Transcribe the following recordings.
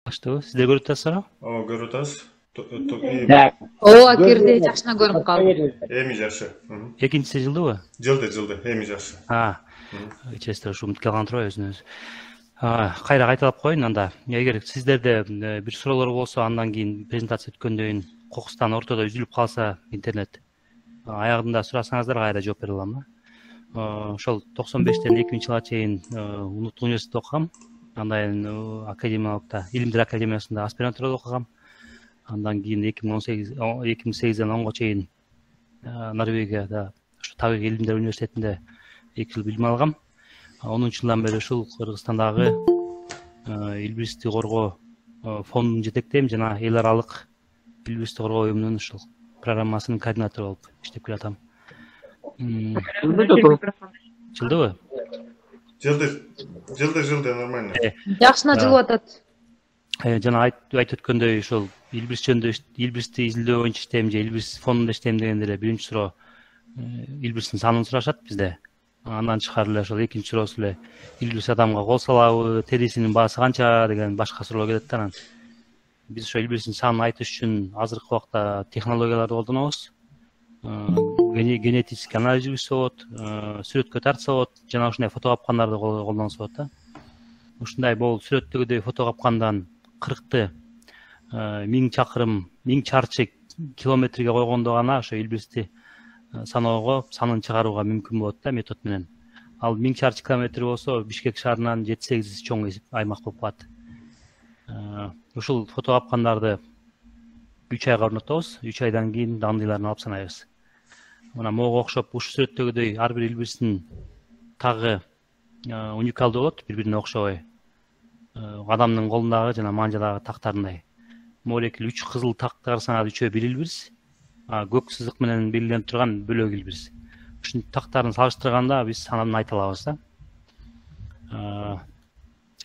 Баштабы, сиздер көрүп атасыздарбы? Ооба, көрүп атабыз. Ооба, кирди, жакшына көрүнүп калды. Эми жакшы. Экинчиси жылдыбы? Жылды, эми жакшы. Честер ушу умуткалган калган турбайбы өзүнөн өзү. Кайра кайталап коеюн анда. Эгер сиздерде бир суроолор болсо, андан кийин презентация өткөндөн кийин кокустан ортодо үзүлүп калса интернет, аягында сурасаңыздар кайра жооп бере алам. Ошол 95-тен 2000-жылга чейин Улуттук университетте окугам. Андан академиялыкта, Илимдер академиясында аспирантурада окугам. Андан кийин 2008-ден 10го чейин Норвегияда ушу Табигый илимдер университетинде 2 жыл билим алгам. 10-жылдан бери ушул Кыргызстандагы илбирсти коргоо фондун жетектейм жана эл аралык илбирсти коргоо уюмунун ушул программасынын координатору болуп иштеп келатам. Жылдыбы? Жылды, нормально. Жакшына жылып атат. Жана айтып өткөндөй ошол илбирсти изилдөө боюнча иштейм же илбирс фондунда иштейм дегенде эле биринчи суроо илбирстин санын сурашат бизде. Андан тышкары эле ошол экинчи суроосу эле илбирс адамга кол салабы, терисинин баасы канча деген башка суроолор келет да анан. Биз ошо илбирстин санын айтыш үчүн азыркы убакта технологияларды колдонобуз. Генетический анализ жүргүзсө болот, сүрөткө тартса болот, жана ушундай фото капкандарды колдонсо болот да. Ушундай бул сүрөттөгүдөй фото капкандан 40-ты 1000 чакырым, 1000 чарчы километрге койгондо гана ошо илбирсти саноого, санын чыгарууга мүмкүн болот да метод менен. Ал 1000 чарчы километр болсо Бишкек шаарынан 7-8 чоң аймак болуп калат. Ушул фото капкандарды 3 айга орнотобуз. 3 айдан кийин дандыйларын алып санайбыз. Мына могу окшоп ушу сүрөттөгүдөй ар бир илбирстин тагы уникалдуу болот, бири-бирине окшобой. Адамдын колундагы жана манжадагы тактарындай. Молекул 3 кызыл такты карасаңыз 3-өө бир илбирс, көк сызык менен белгиленип турган бөлөк илбирс. Ушун тактарын салыштырганда биз санын айта алабыз да.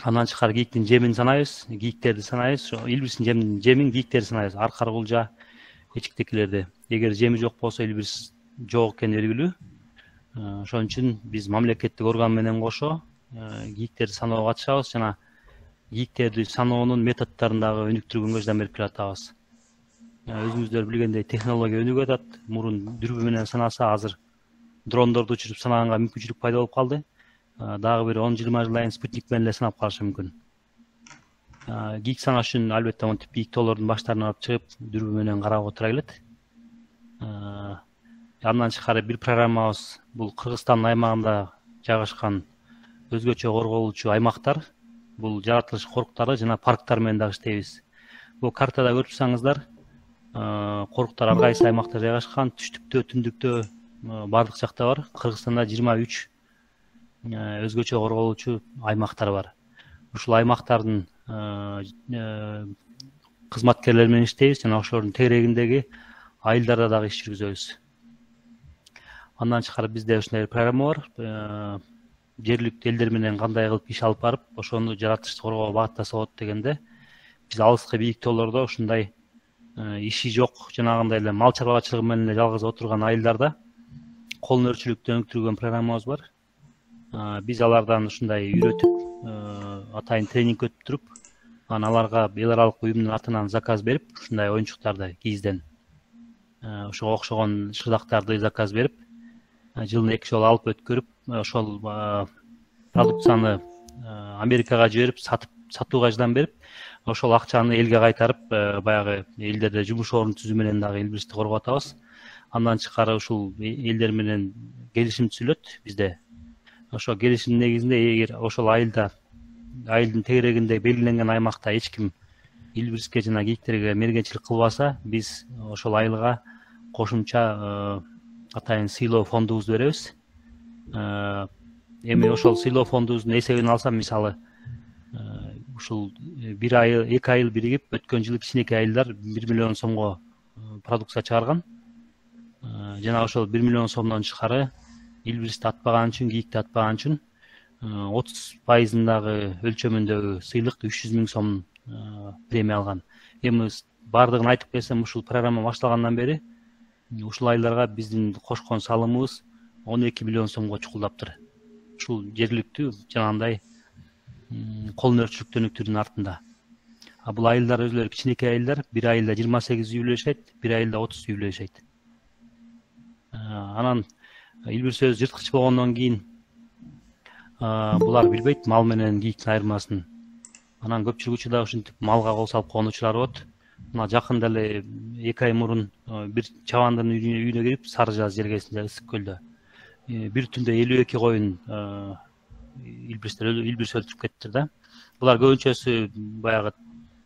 Андан тышкары кийиктин жемин санайбыз, кийиктерди санайбыз. Илбирстин жемин кийиктерди санайбыз. Аркар кулжа, эчиктекилерди. Эгер жеми жок болсо илбирс жок экени белгилүү. Ошон үчүн биз мамлекеттик орган менен кошо кийиктерди саноого катышабыз жана кийиктерди саноонун методдорун дагы өнүктүрүүгө жардам берип келатабыз. Өзүңүздөр билгендей технология өнүгүп атат. Мурун дүрбү менен санаса, азыр дрондорду учуруп санаганга мүмкүнчүлүк пайда болуп калды. Дагы бир 10-20 жылдан кийин спутник менен эле санап калышы мүмкүн. Кийик санаш үчүн албетте монтип бийик тоолордун баштарына барып чыгып, дүрбү менен карап отура келет. Андан тышкары бир программабыз бул Кыргызстан аймагында жайгашкан өзгөчө корголуучу аймактар. Бул жаратылыш коруктары жана парктар менен дагы иштейбиз. Бул картада көрүп турсаңыздар, коруктар ар кайсы аймакта жайгашкан, түштүктө, түндүктө бардык жакта бар. Кыргызстанда 23 өзгөчө корголуучу аймактар бар. Ушул аймактардын кызматкерлери менен иштейбиз жана ошолордун тегерегиндеги айылдарда дагы иш жүргүзөбүз. Андан тышкары бизде ушундай программа бар. Жергиликтүү элдер менен кандай кылып иш алып барып, ошону жаратылышты коргоого багыттаса болот дегенде, биз алыскы бийик тоолордо ушундай иши жок, жанагындай эле мал чарбачылыгы менен эле жалгыз отурган айылдарда колун өрчүлүктү өнүктүргөн программабыз бар. Биз алардан ушундай үйрөтүп, атайын тренинг өтүп туруп, анан аларга эл аралык уюмдун атынан заказ берип, ушундай оюнчуктарды кийизден ошого окшогон шырдактарды заказ берип, жылына 2 жолу алып өткөрүп, ошол продукцияны Америкага жиберип, сатууга жардам берип, ошол акчаны элге кайтарып, баягы элдерде жумуш орун түзүү менен дагы илбирсти коргоп атабыз. Андан тышкары ушул элдер менен келишим түзүлөт бизде. Ошо келишимдин негизинде эгер ошол айылдын тегерегинде белгиленген аймакта эч ким илбирске жана кийиктерге мергенчилик кылбаса, биз ошол айылга кошумча атайын сыйлоо фондубузду беребиз. Эми ошол сыйлоо фондубуздун эсебин алсам, мисалы, ушул 2 айыл биригип, өткөн жылы кичинекей айылдар 1 миллион сомго продукция чыгарган. Жана ошол 1 миллион сомдон тышкары илбирсти атпаган үчүн, кийикти атпаган үчүн 30%-дагы өлчөмүндөгү сыйлык 300 000 сом премия алган. Эми бардыгын айтып келсем, ушул программа башталгандан бери ушул айылдарга биздин кошкон салымыбыз 12 миллион сомго чукулдаптыр. Ушул жергиликтүү жанагындай колун өрчүлүктү өнүктүрүүнүн артында. Бул айылдар өзлөрү кичинекей айылдар. Бир айылда 28 үй үлөшөйт, бир айылда 30 үй үлөшөйт. Анан Илбир сөз жырткыч болгондон кийин булар билбейт мал менен кийиктин айырмасын. Анан көпчүлүк учурда ушинтип малга кол салып койгон учурлар болот. Мына жакында эле 2 ай мурун бир чабандын үйүнө кирип, Сары Жаз жергесинде Ысык көлдө бир түндө 52 коюн илбирс өлтүрүп кетиптир да. Булар көбүнчөсү баягы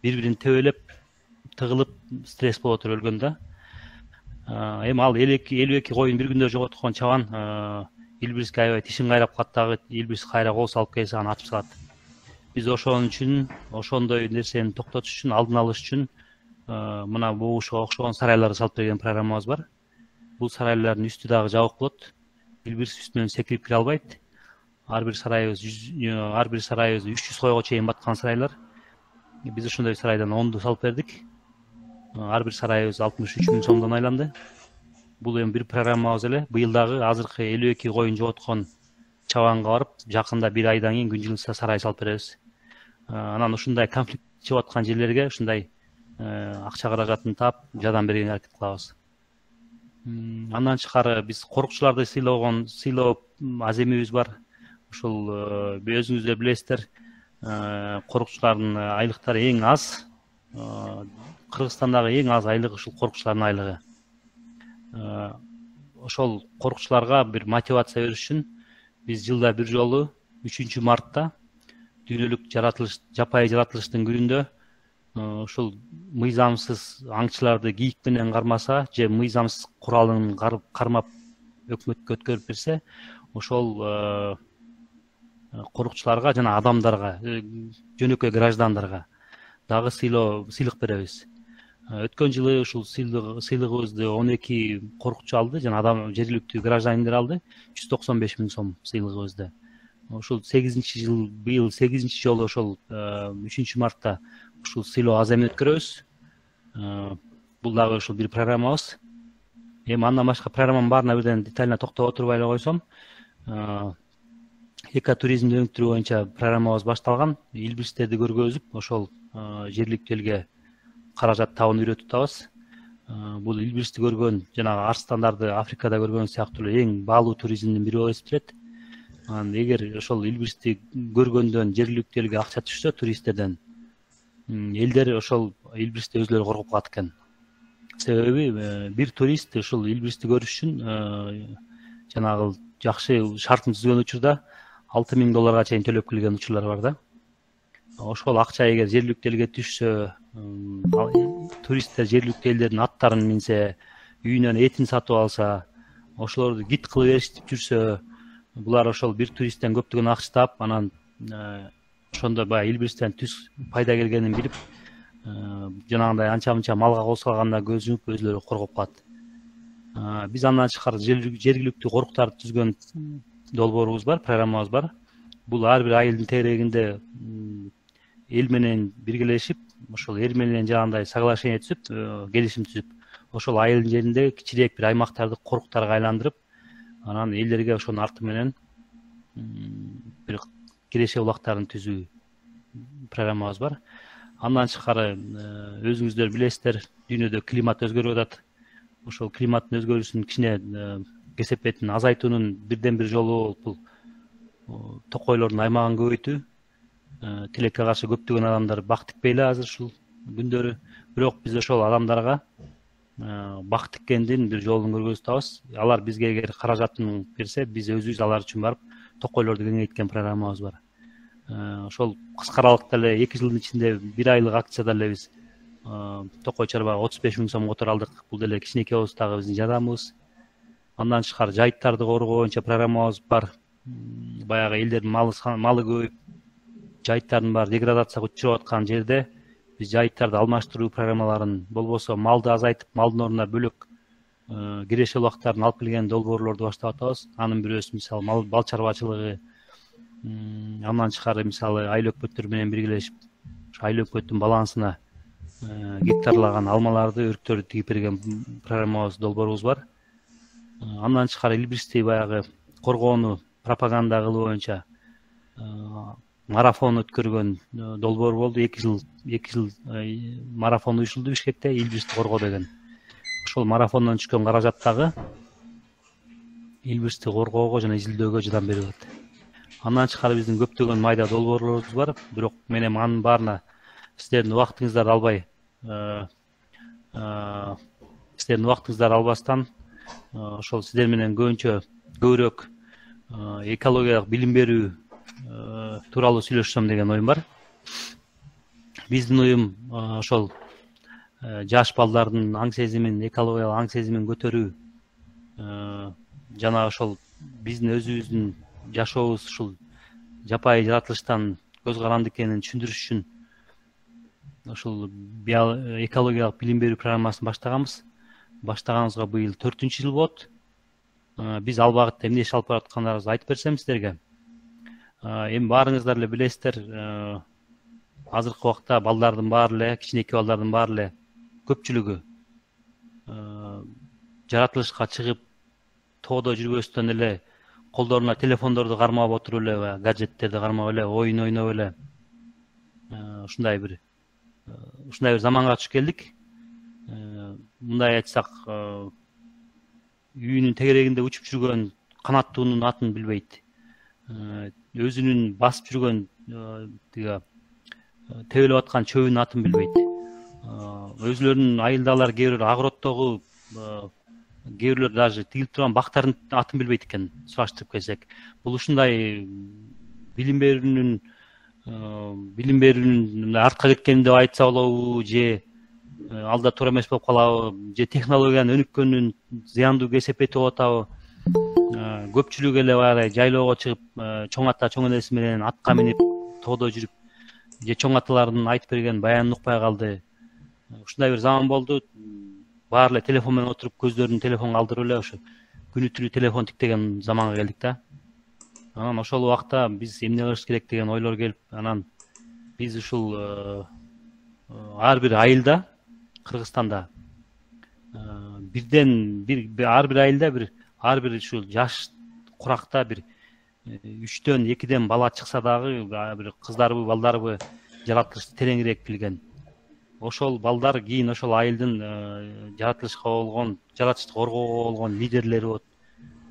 бири-бирин тебелеп, тыгылып, стресс болуп туруп өлгөн да. Эми ал 52 коюн бир күндө жоготкон чабан илбирске аябай тишин кайрап калат дагы, илбирс кайра кол салып келсе аны атып салат. Биз ошон үчүн, ошондой нерсени токтотуш үчүн, алдын алыш үчүн мына бугушка окшогон сарайларды салып берген программабыз бар. Бул сарайлардын үстү дагы жабык болот. Илбирс үстүнөн секирип кире албайт. Ар бир сарайыбыз 300 койго чейин баткан сарайлар. Биз ошондой сарайдан 10ду салып бердик. Ар бир сарайыбыз 63 миң сомдон айланды. Бул эми бир программабыз эле. Быйыл дагы азыркы 52 коюн жоготкон чабанга барып, жакында бир айдан кийин күн жылыса сарай салып беребиз. Анан ушундай конфликт чыгып аткан жерлерге ушундай акча каражатын таап, жардам бергенге аракет кылабыз. Андан тышкары биз корукчуларды сыйлоо аземибиз бар. Ушул өзүңүздөр билесиздер, корукчулардын айлыктары эң аз. Кыргызстандагы эң аз айлык ушул корукчулардын айлыгы. Ошол корукчуларга бир мотивация бериш үчүн биз жылда бир жолу 3 мартта дүйнөлүк жапайы жаратылыштын күнүндө ушул мыйзамсыз аңчыларды кийик менен кармаса же мыйзамсыз куралын кармап өкмөткө өткөрүп берсе, ошол корукчуларга жана адамдарга, жөнөкөй граждандарга дагы сыйлык беребиз. Өткөн жылы ушул сыйлыгыбызды 12 корукчу алды, жана жергиликтүү граждандер алды. 195 миң сом сыйлыгыбызды. Ушул 8-чи жыл, быйыл 8-чи жолу ошол 3 мартта ушул сыйлоо аземин өткөрөбүз. Бул дагы ушул бир программабыз. Эми андан башка программанын баарына бирден детально токтоп отурбай эле койсом, экотуризмди өнүктүрүү боюнча программабыз башталган. Илбирстерди көргөзүп, ошол жергиликтүү элге каражат табууну үйрөтүп атабыз. Бул илбирсти көргөн, жанагы арстандарды Африкада көргөн сыяктуу эң баалуу туризмдин бири болуп эсептелет. Эгер ошол илбирсти көргөндөн жергиликтүү элге акча түшсө туристтерден, элдер ошол илбирсти өзлөрү коргоп калат экен. Себеби бир турист ушул илбирсти көрүш үчүн жанагы жакшы шартын түзгөн учурда $6,000 чейин төлөп келген учурлар бар да. Ошол акча эгер жергиликтүү элге түшсө, туристтер жергиликтүү элдердин аттарын минсе, үйүнөн этин сатып алса, ошолорду гид кылып эриштип жүрсө, булар ошол бир туристтен көптөгөн акча таап, анан ошондо баягы илбирстен түз пайда келгенин билип, жанагындай анча-мынча малга кол салганда көз жумуп өзлөрү коргоп калат. Биз андан тышкары жергиликтүү коруктарды түзгөн долбоорубуз бар, программабыз бар. Бул ар бир айылдын тегерегинде эл менен биргелешип, ошол эл менен жанагындай соглашение түзүп, келишим түзүп, ошол айылдын жеринде кичирээк бир аймактарды коруктарга айландырып, анан элдерге ошонун арты менен бир киреше булактарын түзүү программабыз бар. Андан тышкары өзүңүздөр билесиздер, дүйнөдө климат өзгөрүп атат. Ошол климаттын өзгөрүүсүн кичине кесепетин азайтуунун бирден бир жолу бул токойлордун аймагын көбөйтүү. Тилекке каршы көптөгөн адамдар бак тикпей эле азыр ушул күндөрү. Бирок биз ошол адамдарга бак тиккендин бир жолун көргөзүп атабыз. Алар бизге эгер каражатын берсе, биз өзүбүз алар үчүн барып токойлорду кеңейткен программабыз бар. Ошол кыска аралыкта эле 2 жылдын ичинде 1 айлык акцияда эле биз токой чарбага 35 миң сом которо алдык. Бул деле кичинекей болсо дагы биздин жардамыбыз. Андан тышкары жайыттарды коргоо боюнча программабыз бар. Баягы элдердин малы көбөйүп, жайыттардын баары деградацияга учурап аткан жерде биз жайыттарды алмаштыруу программаларын, болбосо малды азайтып, малдын ордуна бөлөк киреше булактарын алып келген долбоорлорду баштап атабыз. Анын бирөөсү мисалы бал чарбачылыгы. Андан тышкары мисалы айыл өкмөттөр менен биргелешип, ошо айыл өкмөттүн балансына гектарлаган алмаларды, өрүктөрдү тигип берген программабыз, долбоорубуз бар. Андан тышкары илбирсти баягы коргоону пропаганда кылуу боюнча марафон өткөргөн долбоор болду. 2 жыл марафон уюшулду Бишкекте, Илбирсти коргоо деген. Ошол марафондон түшкөн каражат дагы Илбирсти коргоого жана изилдөөгө жардам берип атат. Андан тышкары биздин көптөгөн майда долбоорлорубуз бар. Бирок мен эми анын баарына сиздердин убактыңыздарды албай, сиздердин убактыңыздарды албастан ошол сиздер менен көбүрөөк экологиялык билим берүү тууралуу сүйлөшсөм деген оюм бар. Биздин уюм ошол жаш балдардын аң сезимин, экологиялык аң сезимин көтөрүү жана ошол биздин өзүбүздүн жашообуз ушул жапайы жаратылыштан көз каранды экенин түшүндүрүш үчүн ошол экологиялык билим берүү программасын баштаганбыз. Баштаганыбызга быйыл 4-жыл болот. Биз ал багытта эмне иш алып бараткандарыбызды айтып берсем сиздерге. Эми баарыңыздар эле билесиздер, азыркы убакта балдардын баары эле, кичинекей балдардын баары эле көпчүлүгү жаратылышка чыгып тоодо жүрбөстөн эле колдоруна телефондорду кармап отуруп эле, гаджеттерди кармап эле, оюн ойноп эле ушундай бир заманга түшүп келдик. Мындай айтсак, үйүнүн тегерегинде учуп жүргөн канаттуунун атын билбейт. Өзүнүн басып жүргөн тебелеп аткан чөбүнүн атын билбейт. Өзүлөрүнүн айылдагылар кээ бирөө огороддогу, кээ бирөө даже тигилип турган бактардын атын билбейт экен, сураштырып келсек. Бул ушундай билим берүүнүн артка кеткени деп айтса болобу, же алда туура эмес болуп калабы, же технологиянын өнүккөнүн зыяндуу кесепети болуп атабы. Көпчүлүк эле баягы жайлоого чыгып, чоң ата, чоң энеси менен атка минип тоодо жүрүп, же чоң аталардын айтып берген баянын укпай калды. Ушундай бир заман болду. Баары эле телефон менен отуруп, көздөрүн телефонго алдырып эле ошо күнү түнү телефон тиктеген заманга келдик да. Анан ошол убакта биз эмне кылыш керек деген ойлор келип, анан биз ушул ар бир айылда, Кыргызстанда ар бир айылда ар бир ушул жаш куракта 3-төн 2ден бала чыкса дагы, бир кыздарбы, балдарбы жаратылышты тереңирээк билген. Ошол балдар кийин ошол айылдын жаратылышты коргоого болгон лидерлери болот.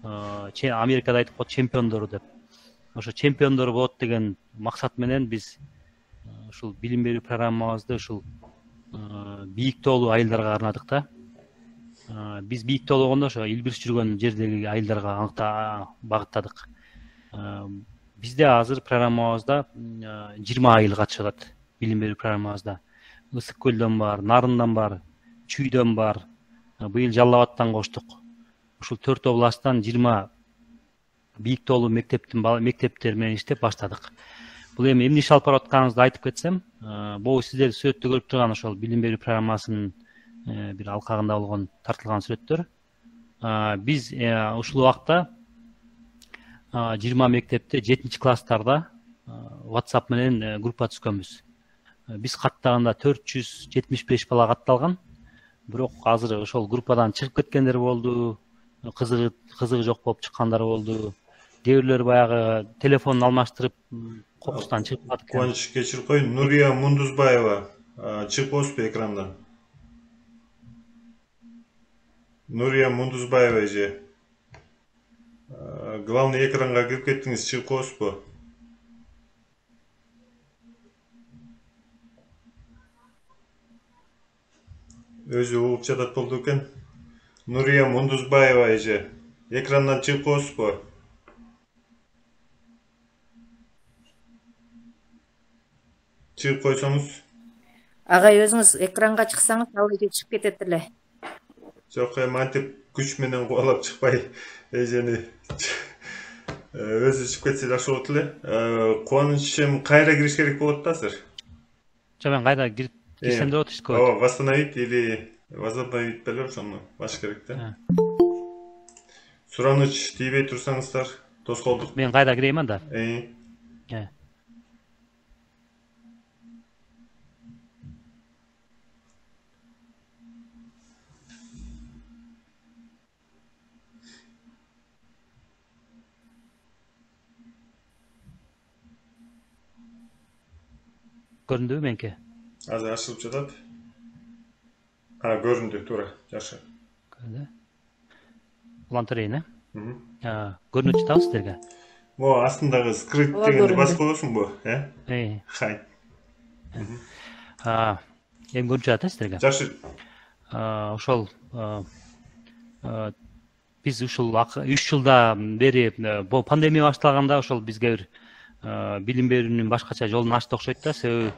Америкада айтып коет чемпиондору деп. Ошо чемпиондор болот деген максат менен биз ушул билим берүү программабызды ушул бийик тоолуу айылдарга арнадык да. Биз бийик тоолуу болгондо ошо Илбирс жүргөн жердеги айылдарга багыттадык. Бизде азыр программабызда 20 айыл катышып атат. Билим берүү программабызда Ысык көлдөн бар, Нарындан бар, Чүйдөн бар, быйыл Жалал Абадтан коштук. Ушул 4 областтан 20 бийик тоолуу мектептер менен иштеп баштадык. Бул эми эмне иш алып барып атканыбызды айтып кетсем, бул сиздер сүрөттө көрүп турган ошол билим берүү программасынын бир алкагында болгон тартылган сүрөттөр. Биз ушул убакта 20 мектепте 7-класстарда WhatsApp менен группа түзгөнбүз. Биз каттаганда 475 бала катталган. Бирок азыр ошол группадан чыгып кеткендер болду, кызыгы жок болуп чыккандар болду. Кээ бирлөр баягы телефонун алмаштырып, кокустан чыгып калат экен. Кубаныч кечирип кой, Нурия Мундузбаева чыгып болсузбу экрандан? Нурия Мундузбаева же. Главный экранга кирип кеттиңиз, чыгып болсузбу? Өзү угуп жатат болду экен. Нурия Мундузбаева эже. Экрандан чыгып болсузбу? Чыгып койсоңуз. Агай өзүңүз экранга чыксаңыз, ал эже чыгып кетет эле. Жок, мантип күч менен кубалап чыкпай эжени өзү чыгып кетсе жакшы болот эле. Кубанычым, кайра кириш керек болот да азыр? Жок, мен кайда кирип кирсем деп атышты. Ооба, восстановить или возобновить беле ошону баш керек да. Сураныч тийбей турсаңыздар, тоскоолдук. Мен кайда кирейин анда? Көрүндүбү меники? Азыр açılıp жатат. Göründü, туура, жакшы. Улантырайын, көрүнүп жатабы сиздерге? Могу астындагы скрыт дегенди басып коесуңбу, Хай. Эми көрүнүп жатат сиздерге? Жакшы. Ошол биз ушул 3 жылдан бери пандемия башталганда ошол бизге бир билим берүүнүн башкача жолун ачты окшойт да. Себеби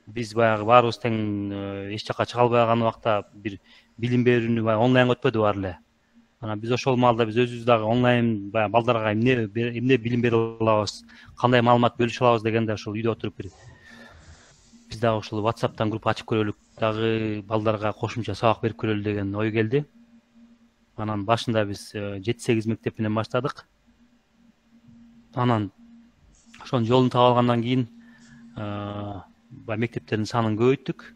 биз баягы баарыбыз тең эч жака чыга албай калган убакта бир билим берүүнү баягы онлайн өтпөдү баары эле. Анан биз ошол маалда биз өзүбүз дагы онлайн баягы балдарга эмне билим бере алабыз, кандай маалымат бөлүшө алабыз дегенде ошол үйдө отуруп биз дагы ошол WhatsApp'тан группа ачып көрөлүк, дагы балдарга кошумча сабак берип көрөлү деген ой келди. Анан башында биз 7-8 мектеп менен баштадык. Анан ошонун жолун таап алгандан кийин мектептердин санын көбөйттүк.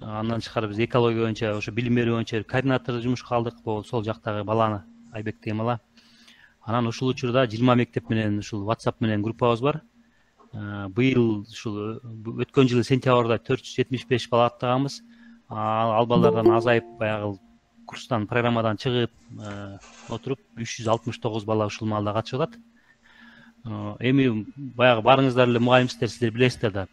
Андан тышкары биз экология боюнча, ошо билим берүү боюнча координатор жумушка алдык. Сол жактагы баланы Айбек деген бала. Анан ушул учурда 20 мектеп менен ушул WhatsApp менен группабыз бар. Быйыл ушул өткөн жылы сентябрда 475 бала аттаганбыз. Ал балдардан азайып, баягы курстан, программадан чыгып отуруп 369 бала ушул маалда катышып атат. Эми баягы барыңыздар эле мугалимсиздер, сиздер билесиздер да.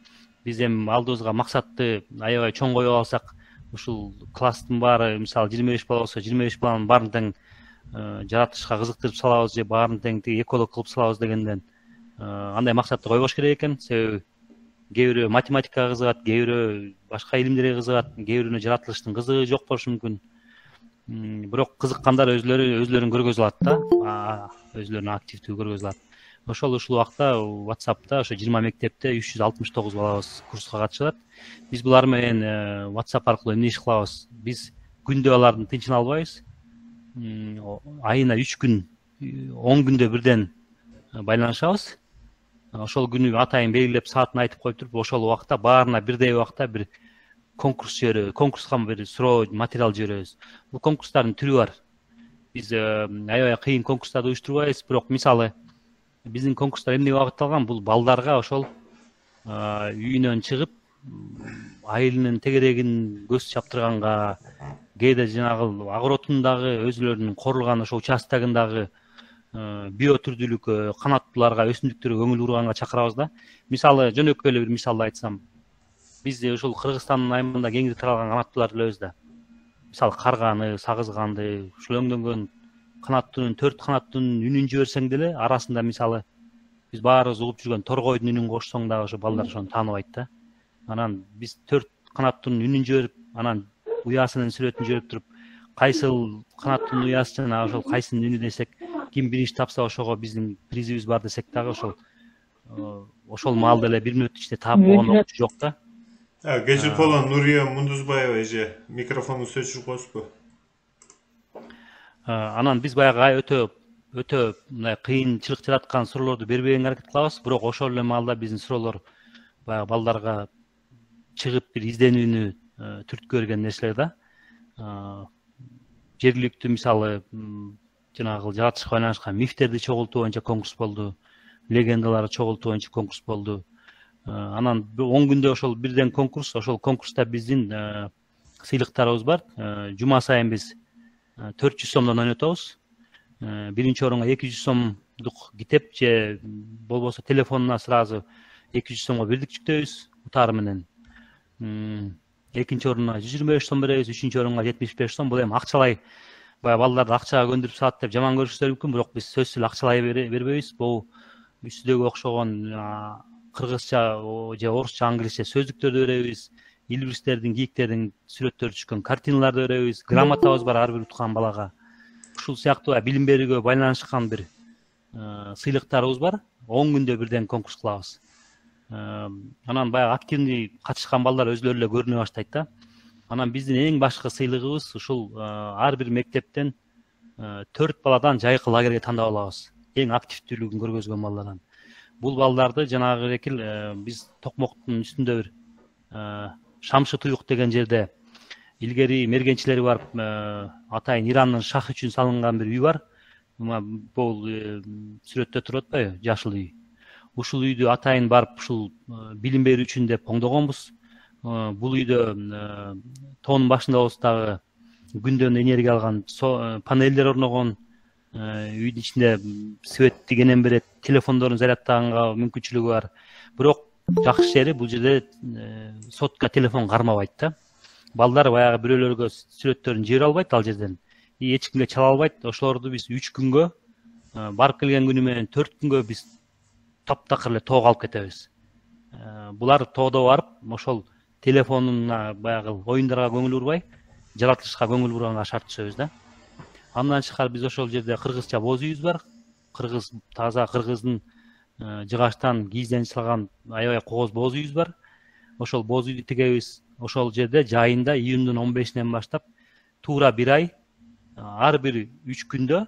Биз эми алдыбызга максатты аябай чоң коюп алсак, ушул класстын баары, мисалы 25 бала болсо, 25 баланын баарын тең жаратылышка кызыктырып салабыз же баарын тең эколог кылып салабыз дегенден андай максатты койбош керек экен. Себеби кээ бирөө математикага кызыгат, кээ бирөө башка илимдерге кызыгат, кээ бирөөнө жаратылыштын кызыгы жок болушу мүмкүн. Бирок кызыккандар өзлөрүн көргөзүп алат да, өзлөрүнүн активдүү көргөзүп алат. Ушул убакта WhatsApp'та ошо 20 мектепте 369 балабыз курска катышып атат. Биз булар менен WhatsApp аркылуу эмне иш кылабыз? Биз күндө алардын тынчын албайбыз. Айына 3 күн, 10 күндө бирден байланышабыз. Ошол күнү атайын белгилеп, саатын айтып коюп туруп, ошол убакта баарына бирдей убакта бир конкурс жиберебиз. Конкурска бир суроо материал жиберебиз. Бул конкурстардын түрү бар. Биз аябай кыйын конкурстарды уюштурбайбыз, бирок мисалы биздин конкурстар эмнеге багытталган? Бул балдарга ошол үйүнөн чыгып, айылынын тегерегин көз чаптырганга, кээде жанагы огородундагы өзүлөрүнүн корулган ошо участогундагы биотүрдүүлүккө, канаттууларга, өсүмдүктөргө көңүл бурганга чакырабыз да. Мисалы жөнөкөй эле бир мисалды айтсам, биз ушул Кыргызстандын аймагында кеңири таралган канаттууларды билебиз да. Мисалы карганы, сагызганды, ушул өңдөнгөн канаттуунун 4 канаттуунун үнүн жиберсең деле, арасында мисалы биз баарыбыз угуп жүргөн торгойдун үнүн кошсоң дагы ошо балдар ошону тааныбайт да. Анан биз 4 канаттуунун үнүн жиберип, анан уясынын сүрөтүн жиберип туруп, кайсыл канаттуунун уясы жана ошол кайсынын үнү десек, ким биринчи тапса ошого биздин призибиз бар десек дагы ошол маалда эле 1 мүнөттүн ичинде таап болгон окуучу жок да. Кечирип болгон Нурия Мундузбаева эже, микрофонду сөчүрүп коесузбу? Анан биз баягы өтө мындай кыйынчылык жараткан суроолорду бербегенге аракет кылабыз, бирок ошол эле маалда биздин суроолор баягы балдарга чыгып бир изденүүнү түрткү берген нерселер да. Жергиликтүү мисалы жанагы жаратылышка байланышкан мифтерди чогултуу боюнча конкурс болду, легендаларды чогултуу боюнча конкурс болду. Анан 10 күндө ошол бирден конкурс, ошол конкурста биздин сыйлыктарыбыз бар. Жума сайын биз 400 сомдон ойнотобуз. Биринчи орунга 200 сомдук китеп же болбосо телефонуна сразу 200 сомго бирдик жүктөйбүз утары менен. Экинчи орунга 125 сом беребиз, үчүнчү орунга 75 сом. Бул эми акчалай баягы балдарды акчага көндүрүп салат деп жаман көрүшүңөр мүмкүн, бирок биз сөзсүз эле акчалай бербейбиз. Бул үстүдөгү окшогон кыргызча же орусча, англисче сөздүктөрдү беребиз, илбирстердин, кийиктердин сүрөттөрү түшкөн картиналарды беребиз, грамотабыз бар ар бир уткан балага. Ушул сыяктуу билим берүүгө байланышкан бир сыйлыктарыбыз бар. 10 күндө бирден конкурс кылабыз. Анан баягы активный катышкан балдар өзлөрү эле көрүнө баштайт да. Анан биздин эң башкы сыйлыгыбыз ушул ар бир мектептен 4 баладан жайкы лагерге тандап алабыз. Эң активдүүлүгүн көргөзгөн балдардан. Бул балдарды жанагы экил биз Токмоктун үстүндө бир Шамшы Туюк деген жерде илгери мергенчилери барып, атайын Ирандын шах үчүн салынган бир үй бар. Бул сүрөттө турат атпайбы, жашыл үй. ушул үйдү атайын барып ушул билим берүү үчүн деп оңдогонбуз. Бул үйдө тоонун башындабыз дагы күндөн энергия алган панелдер орногон, үйдүн ичинде свет дегенен берет, телефондорун зарядтаганга мүмкүнчүлүгү бар. Бирок жакшы жери бул жерде сотка телефон кармабайт да. Балдар баягы бирөөлөргө сүрөттөрүн жибере албайт ал жерден. Эч кимге чала албайт. Ошолорду биз 3 күнгө барып келген күнү менен 4 күнгө биз таптакыр эле тоого алып кетебиз. Булар тоодо барып ошол телефонуна баягы оюндарга көңүл бурбай, жаратылышка көңүл бурганга шарт түзөбүз да. Андан тышкары биз ошол жерде кыргызча боз үйүбүз бар. Кыргыз таза кыргыздын жыгачтан кийизден жасалган аябай кооз боз үйүбүз бар. Ошол боз үйдү тигебиз. Ошол жерде жайында июндун 15-нен баштап туура 1 ай ар бир 3 күндө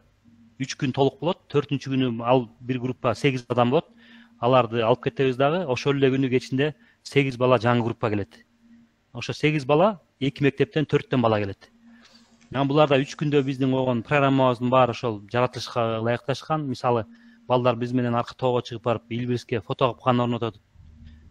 3 күн толук болот. 4-күнү күнү ал бир группа 8 адам болот. Аларды алып кетебиз дагы. Ошол эле күнү кечинде 8 бала жаңы группа келет. Ошо 8 бала 2 мектептен 4төн бала келет. Буларда 3 күндө биздин койгон программабыздын баары ошол жаратылышка ылайыкташкан. Мисалы, балдар биз менен аркы тоого чыгып барып, Илбириске фотокапканы орнотот.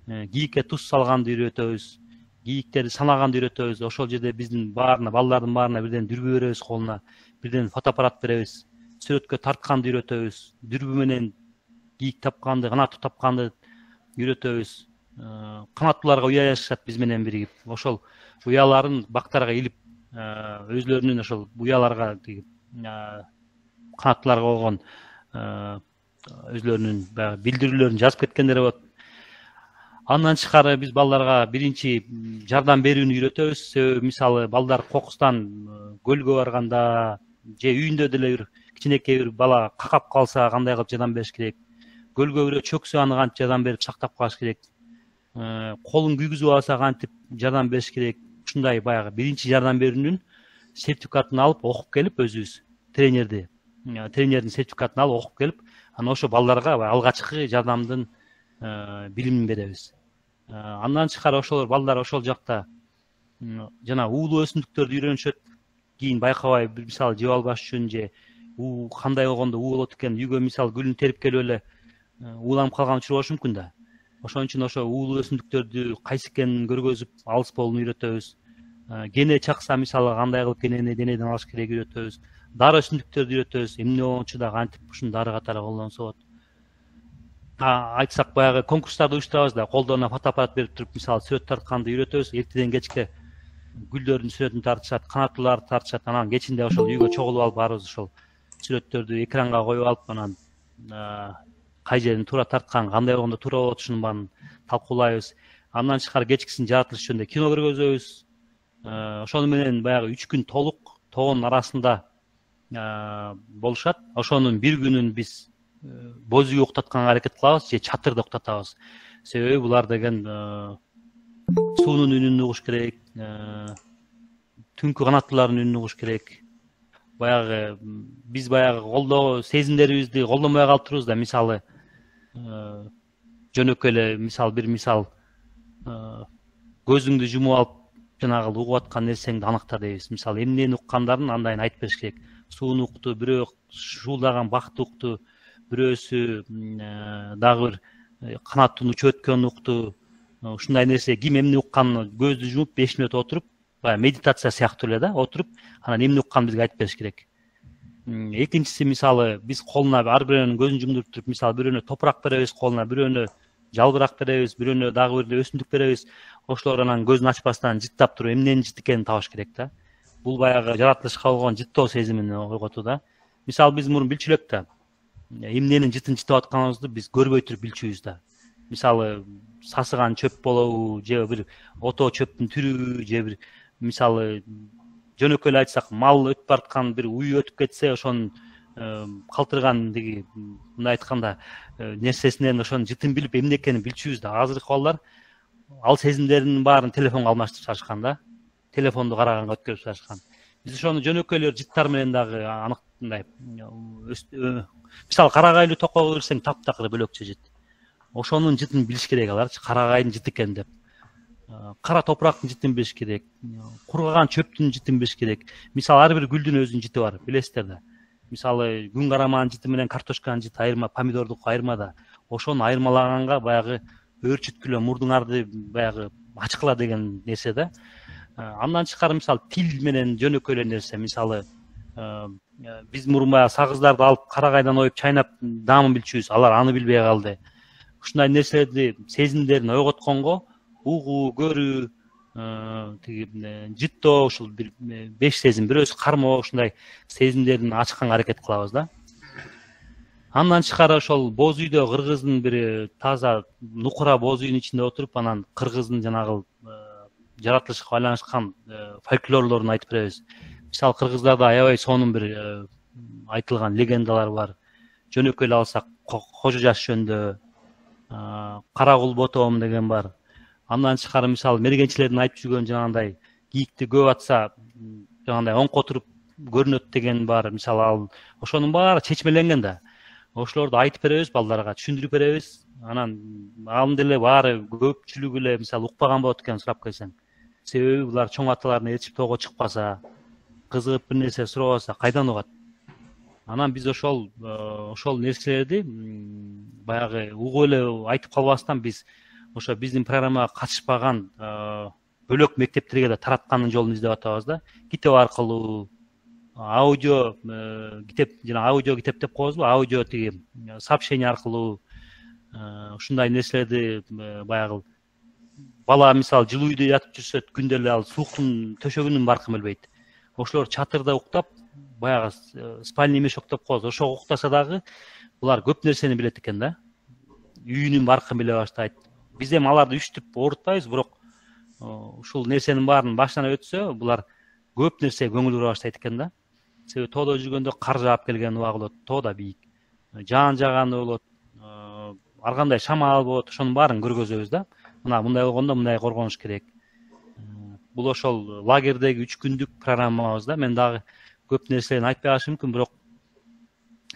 Кийикке туз салганды үйрөтөбүз. Кийиктерди санаганды үйрөтөбүз. Ошол жерде биздин балдардын баарына бирден дүрбү беребиз колуна, бирден фотоаппарат беребиз. Сүрөткө тартканды үйрөтөбүз. Дүрбү менен кийик тапканды, канаттуу тапканды үйрөтөбүз. Канаттууларга уя жасашат биз менен биригип. Ошол уяларын бактарга илип, өзлөрүнүн ошол уяларга канаттууларга болгон өзлөрүнүн билдирүүлөрүн жазып кеткендери болот. Андан тышкары биз балдарга биринчи жардам берүүнү үйрөтөбүз. Себеби мисалы балдар кокустан көлгө барганда же үйүндө деле бир кичинекей бир бала какап калса кандай кылып жардам бериш керек. Көлгө бирөө чөксө аны кантип жардам берип сактап калыш керек. Колун күйгүзүп алса кантип жардам бериш керек. Ушундай баягы биринчи жардам берүүнүн сертификатын алып окуп келип өзүбүз тренердин сертификатын алып окуп келип, анан ошо балдарга алгачкы жардамдын билимин беребиз. Андан тышкары ошол балдар ошол жакта жана уулуу өсүмдүктөрдү үйрөнүшөт. Кийин байкабай мисалы жеп албаш үчүн же кандай болгондо болот экен, үйгө мисалы гүлүн терип келип эле ууланып калган учур болушу мүмкүн да. Ошон үчүн ошо уулуу өсүмдүктөрдү кайсы экенин көргөзүп, алыс болууну үйрөтөбүз. Гене чакса мисалы кандай кылып генени денеден алыш керек үйрөтөбүз. Дары өсүмдүктөрдү үйрөтөбүз. Эмне болчу да кантип ушуну дары катары колдонсо болот. Айтсак баягы конкурстарды уюштурабыз да, колдоруна фотоаппарат берип туруп, мисалы сүрөт тартканды үйрөтөбүз. Эртеден кечке гүлдөрдүн сүрөтүн тартышат, канаттууларды тартышат. Анан кечинде ошол үйгө чогулуп алып барыбыз ошол сүрөттөрдү экранга коюп алып, анан кай жерин туура тарткан, кандай болгондо туура болот, ушунун баарын талкуулайбыз. Андан тышкары кечкисин жаратылыш жөнүндө кино көргөзөбүз. Ошону менен баягы 3 күн толук тоонун арасында болушат. Ошонун бир күнүн биз боз үй уктатканга аракет кылабыз же чатырды уктатабыз. Себеби булар деген суунун үнүн угуш керек, түнкү канаттуулардын үнүн угуш керек. Баягы биз баягы колдоо сезимдерибизди колдонбой калып турубуз да. Мисалы жөнөкөй эле бир мисал көзүңдү жумуп алып жанагы угуп аткан нерсеңди аныкта дейбиз. Мисалы эмнени уккандарын андайын айтып бериш керек. Сууну укту, бирөө шуулдаган бакты укту, бирөөсү дагы бир канаттууну чөткөнү укту. Ушундай нерсе ким эмне укканын көздү жумуп 5 мүнөт отуруп, баягы медитация сыяктуу эле да, отуруп, анан эмне укканын бизге айтып бериш керек. Экинчиси мисалы биз колуна ар бирөөнүн көзүн жумдуруп туруп, мисалы бирөөнө топурак беребиз колуна, бирөөнө жалбырак беребиз, бирөөнө дагы бир өсүмдүк беребиз. Ошолор анан көзүн ачпастан жыттап туруп эмненин жыт экенин табыш керек да. Бул баягы жаратылышка болгон жыттоо сезимин ойготуу да. Мисалы биз мурун билчү элек да. Эмненин жытын жытып атканыбызды биз көрбөй туруп билчүбүз да. Мисалы сасыган чөп болобу, же бир ото чөптүн түрүбү, же бир мисалы жөнөкөй эле айтсак, мал өтүп бараткан бир үй өтүп кетсе, ошонун калтырган деги мындай айтканда нерсесинен ошонун жытын билип эмне экенин билчүбүз да. Азыркы балдар ал сезимдеринин баарын телефонго алмаштырып салышкан да. Телефонду караганга өткөрүп салышкан. Биз ошону жөнөкөйлөр жыттар менен дагы аныктай. Мисалы карагайлуу токого кирсең таптакыр бөлөкчө жыт. Ошонун жытын билиш керек аларчы, карагайдын жыты экен деп. Кара топурактын жытын билиш керек. Кургаган чөптүн жытын билиш керек. Мисалы ар бир гүлдүн өзүнүн жыты бар, билесиздер да. Мисалы күн караманын жыты менен картошканын жыты айырма, помидордуку айырма да. ошону айырмалаганга баягы өөрчүткүлө мурдуңарды баягы ачкыла деген нерсе да. Андан тышкары мисалы тил менен жөнөкөй эле нерсе. Мисалы биз мурун баягы сагыздарды алып карагайдан оюп чайнап даамын билчүбүз, алар аны билбей калды. Ушундай нерселерди сезимдерин ойготконго угуу, көрүү, жыттоо ушул бир 5 сезим, бирөөсү кармоо, ушундай сезимдерин ачканга аракет кылабыз да. Андан тышкары ошол боз үйдө кыргыздын бир таза нукура боз үйдүн ичинде отуруп, анан кыргыздын жанагы жаратылышка байланышкан фольклорлорун айтып беребиз. Мисалы кыргыздарда аябай сонун бир айтылган легендалар бар. Жөнөкөй эле алсак, Кожо жаш жөнүндө Кара кул ботом деген бар. Андан тышкары мисалы мергенчилердин айтып жүргөн жанагындай кийикти көп атса жанагындай оңко туруп көрүнөт деген бар. Мисалы ал ошонун баары чечмеленген да. Ошолорду айтып беребиз, балдарга түшүндүрүп беребиз. Анан ал деле баары көпчүлүгү эле мисалы укпаган болот экен сурап келсең. Себеби булар чоң аталарын ээрчип тоого чыкпаса, кызыгып бир нерсе сурабаса кайдан угат? Анан биз ошол нерселерди баягы угуп эле айтып калбастан биз ошо биздин программага катышпаган бөлөк мектептерге да тараткандын жолун издеп атабыз да. Китеп аркылуу, аудио китеп, жана аудио китеп деп коебузбу? Аудио тиги сообщение аркылуу ушундай нерселерди баягы бала мисалы жылуу үйдө ятып жүрсө күндө эле ал сууктун төшөгүнүн баркын билбейт. Ошолор чатырда уктап, баягы спальный мешок деп коебуз. Ошого уктаса дагы булар көп нерсени билет экен да. Үйүнүн баркын биле баштайт. Биз эми аларды үчтүп оорутпайбыз, бирок ушул нерсенин баарын башынан өтсө, булар көп нерсе көңүл бура баштайт экен да. Себеби тоодо жүргөндө кар жаап келген уба болот, тоодо бийик. Жаан жаганы болот, ар кандай шамал болот, ошонун баарын көргөзөбүз да. Мына мындай болгондо мындай коргонуш керек. Бул ошол лагердеги 3 күндүк программабыз да. Мен дагы көп нерселерин айтпай калышым мүмкүн, бирок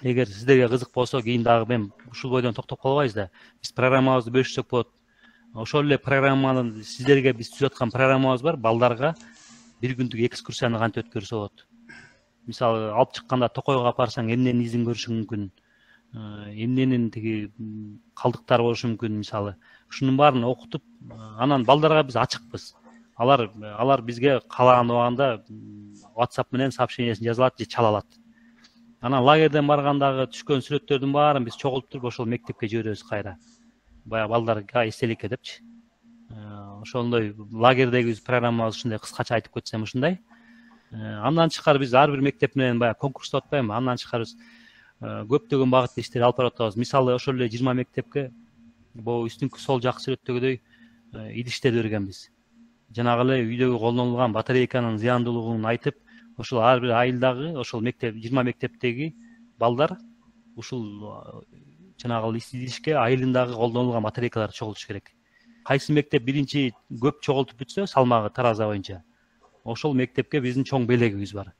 эгер сиздерге кызык болсо, кийин дагы мен ушул бойдон токтоп калбайбыз да. Биз программабызды бөлүшсөк болот. Ошол эле программанын сиздерге биз түзүп аткан программабыз бар. Балдарга бир күндүк экскурсияны кантип өткөрүсө болот. Мисалы алып чыкканда Токойго апарсаң эмненин изин көрүшүң мүмкүн. Эмненин тиги калдыктары болушу мүмкүн мисалы. Ушунун баарын окутуп, анан балдарга биз ачыкпыз. Алар бизге каалаган убагында WhatsApp менен сообщениесин жаза алат же чала алат. Анан лагерден баргандагы түшкөн сүрөттөрдүн баарын биз чогултуп ошол мектепке жиберебиз кайра. Баягы балдарга эстеликке депчи. Ошондой лагердеги программабыз ушундай кыскача айтып кетсем ушундай. Андан тышкары биз ар бир мектеп менен баягы конкурстап атпайбы? Андан тышкары биз көптөгөн багытта иштер алып барып атабыз. Мисалы ошол эле 20 мектепке бул үстүнкү сол жак сүрөттөгүдөй идиштер бергенбиз. Жанагы эле үйдөгү колдонулган батарейканын зыяндуулугун айтып, ошол ар бир айылдагы ошол мектеп 20 мектептеги балдар ушул жанагы идишке айылындагы колдонулган батарейкаларды чогултуш керек. Кайсы мектеп биринчи көп чогултуп бүтсө, салмагы тараза боюнча, ошол мектепке биздин чоң белегибиз бар.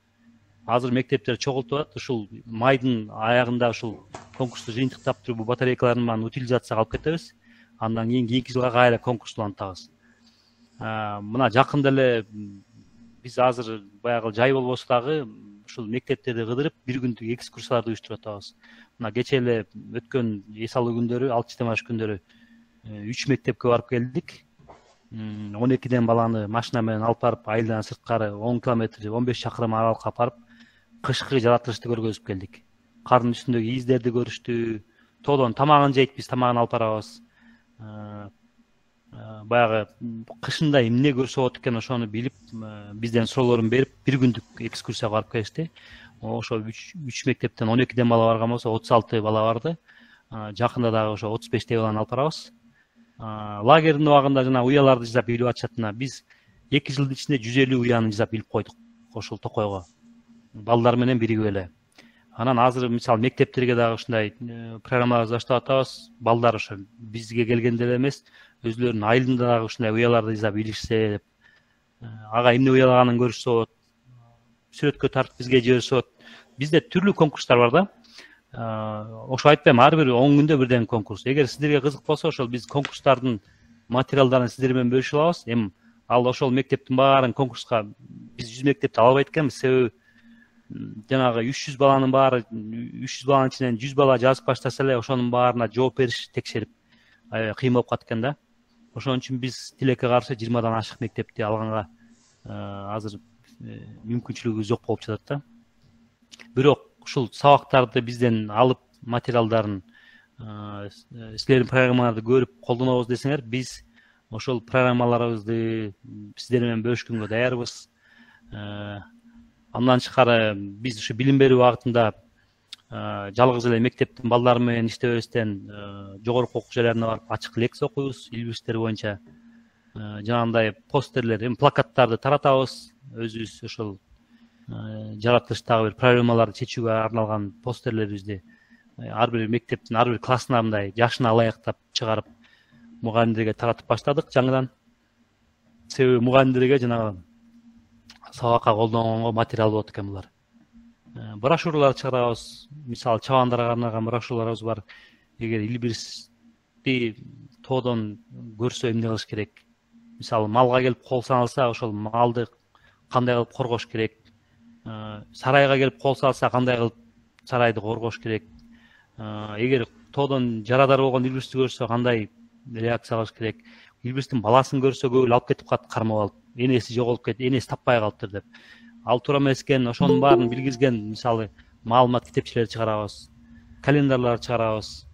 Азыр мектептер чогултуп атат, ушул майдын аягында ушул конкурсту жыйынтыктап туруп, бул батарейкалардын баарын утилизацияга алып кетебиз. Андан кийинки жылга кайра конкурсту улантабыз. Мына жакында эле биз азыр баягы жай болбосо дагы ушул мектептерди кыдырып бир күндүк экскурсияларды уюштуруп атабыз. Мына кече эле өткөн эс алуу күндөрү, алчы демаш күндөрү 3 мектепке барып келдик. 12ден баланы машина менен алып барып, айылдан сырткары 10 километр, 15 чакырым аралыкка апарып, кышкы жаратылышты көргөзүп келдик. Кардын үстүндөгү издерди көрүштү. Тоодон тамагын жейт, биз тамагын алып барабыз. Баягы кышында эмне көрсө болот экен ошону билип, бизден суроолорун берип, бир күндүк экскурсияга барып келишти. Ошо 3 мектептен 12ден бала барган болсо 36 бала барды. Жакында дагы ошо 35 баланы алып барабыз. Лагердин убагында жана уяларды жасап билип атышатына биз 2 жылдын ичинде 150 уяны жасап билип койдук ошол Токойго. Балдар менен биригип эле. Анан азыр мисалы мектептерге дагы ушундай программаларды баштап атабыз. Балдар ошо бизге келгенде эле эмес, өзлөрүнүн айылында дагы ушундай уяларды жасап билишсе деп. Ага эмне уялаганын көрүшсө болот. Сүрөткө тартып бизге жиберсе болот. Бизде түрлүү конкурстар бар да. Ошо айтпайм, ар бир 10 күндө бирден конкурс. Эгер сиздерге кызык болсо, ошол биз конкурстардын материалдарын сиздер менен бөлүшүп алабыз. Ал ошол мектептин баарын конкурска биз 100 мектепти ала албайт экенбиз. Себеби жанагы 300 баланын баары 300 баланын ичинен 100 бала жазып баштаса эле ошонун баарына жооп бериш текшерип кыйын болуп калат экен да. Ошон үчүн биз тилекке каршы 20дан ашык мектепти алганга азыр мүмкүнчүлүгүбүз жок болуп жатат да. Бирок ушул сабактарды бизден алып материалдарын силердин программаларды көрүп колдонобуз десеңер, биз ошол программаларыбызды сиздер менен бөлүшкөнгө даярбыз. Андан тышкары биз ушу билим берүү багытында жалгыз эле мектептин балдары менен иштебестен жогорку окуу жайларына барып ачык лекция окуйбуз илбирстер боюнча. Жанагындай постерлер, плакаттарды таратабыз. Өзүбүз ошол жаратылыштагы бир проблемаларды чечүүгө арналган постерлерибизди ар бир мектептин ар бир классына мындай жашына ылайыктап чыгарып мугалимдерге таратып баштадык жаңыдан. Себеби мугалимдерге жанагы сабакка колдонгонго материал болот экен булар. Брошюралар чыгарабыз. Мисалы чабандарга арналган брошюраларыбыз бар. Эгер илбирсти тоодон көрсө эмне кылыш керек? Мисалы малга келип кол салса, ошол малды кандай кылып коргош керек? Сарайга келип кол салса, кандай кылып сарайды коргош керек? Эгер тоодон жарадар болгон илбирсти көрсө, кандай реакция кылыш керек? Илбирстин баласын көрсө, көбүл алып кетип калат кармап алып. Энеси жоголуп кетти, энеси таппай калыптыр деп. Ал туура эмес экен. Ошонун баарын билгизген, мисалы, маалымат китепчелерди чыгарабыз, календарлар чыгарабыз,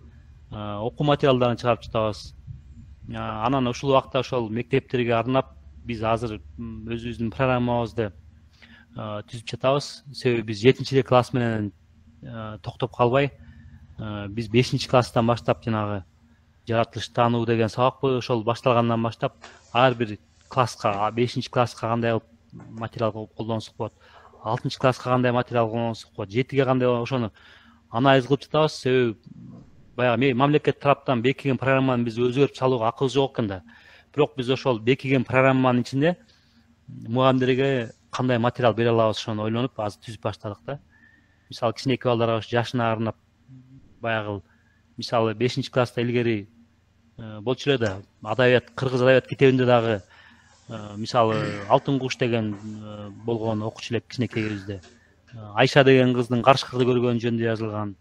окуу материалдарын чыгарып жатабыз. Анан ушул убакта ошол мектептерге арнап биз азыр өзүбүздүн программабызды түзүп жатабыз. Себеби биз 7 класс менен токтоп калбай, биз 5 класстан баштап жанагы жаратылыш таануу деген сабакпы, ошол башталгандан баштап ар бир класска, 5 класска кандай кылып материал колдонсок болот, 6 класска кандай материал колдонсок болот, 7ге кандай, ошону анализ кылып жатабыз. Себеби баягы мамлекет тараптан бекиген программаны биз өзгөртүп салууга акыбыз жок экен да. Бирок биз ошол бекиген программанын ичинде мугалимдерге кандай материал бере алабыз, ошону ойлонуп азыр түзүп баштадык да. Мисалы кичинекей балдарга жашына арнап баягы мисалы 5 класста илгери болчу эле да, адабият, кыргыз адабият китебинде дагы мисалы Алтын куш деген болгон окучу элек кичинекейибизде. Айша деген кыздын карышкырды көргөнү жөнүндө жазылган.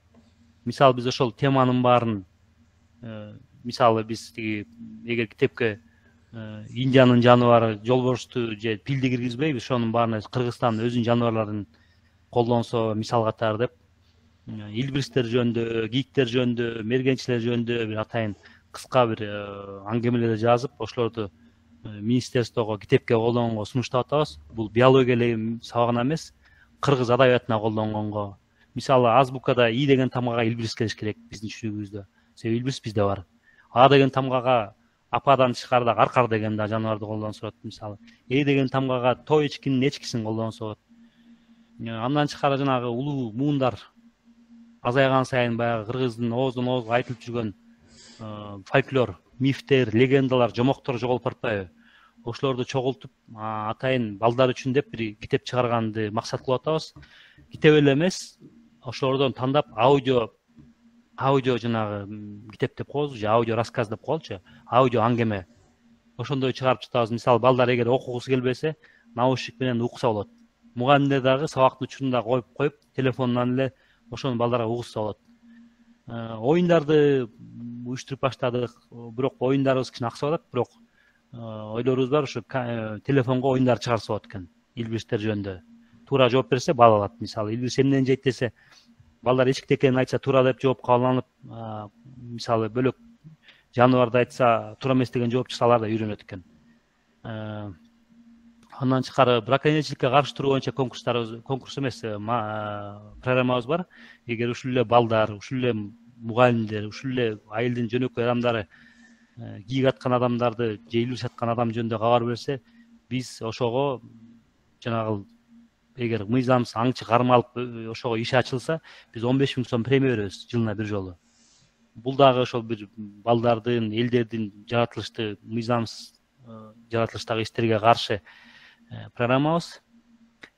Мисалы биз ошол теманын баарын мисалы биз эгер китепке Индиянын жаныбары жолборсту же пилди киргизбей, биз ошонун баарына Кыргызстандын өзүнүн жаныбарларын колдонсо мисал катары деп илбирстер жөнүндө, гийиктер жөнүндө, мергенчилер жөнүндө бир атайын кыска бир аңгемелер жазып, ошолорду министерствого китепке колдонгонго сунуштап атабыз. Бул биология сабагына эмес, кыргыз адабиятына колдонгонго. Мисалы азбукада И деген тамгага илбирс келиш керек биздин чүрүгүбүздө. Себеби илбирс бизде бар. А деген тамгага ападан тышкарыда аркар деген да жаныбарды колдонсо болот. Мисалы деген тамгага той эчкинин эчкисин колдонсо болот. Андан тышкары жанагы улуу муундар азайган сайын баягы кыргыздын ооздон оозго айтылып жүргөн фольклор, мифтер, легендалар, жомоктор жоголуп барпайбы? Ошолорду чогултуп, атайын балдар үчүн деп бир китеп чыгарганды максат кылып атабыз. Китеп эле эмес, ошолордон тандап аудио жанагы китеп деп коебуз, же аудио рассказ деп коелучу, аудио аңгеме. Ошондой чыгарып жатабыз. Мисалы балдар эгер окугусу келбесе, наушник менен укса болот. Мугалимдер дагы сабактын учурунда коюп, телефонунан эле ошону балдарга угузса болот. Оюндарды уюштуруп баштадык. Бирок оюндарыбыз кичине аксап атат, бирок ойлорубуз бар, ушу телефонго оюндар чыгарса болот экен. Илбирстер жөнүндө. Туура жооп берсе бала алат. Мисалы илбирс эмнени жейт десе, балдар эчикте экенин айтса тура деп жооп кабыл алынып, мисалы бөлөк жаныбарды айтса туура эмес деген жооп чыкса алар да үйрөнөт экен. Андан тышкары браконьерчиликке каршы туруу боюнча конкурс эмес, программабыз бар. Эгер ушул эле балдар, ушул эле мугалимдер, ушул эле айылдын жөнөкөй адамдары кийик аткан адамдарды же илбирс аткан адам жөнүндө кабар берсе, биз ошого жанагы эгер мыйзамсыз аңчы кармалып ошого иш ачылса, биз 15 000 сом премия беребиз жылына бир жолу. Бул дагы ошол бир балдардын, элдердин жаратылышты мыйзамсыз жаратылыштагы иштерге каршы программабыз.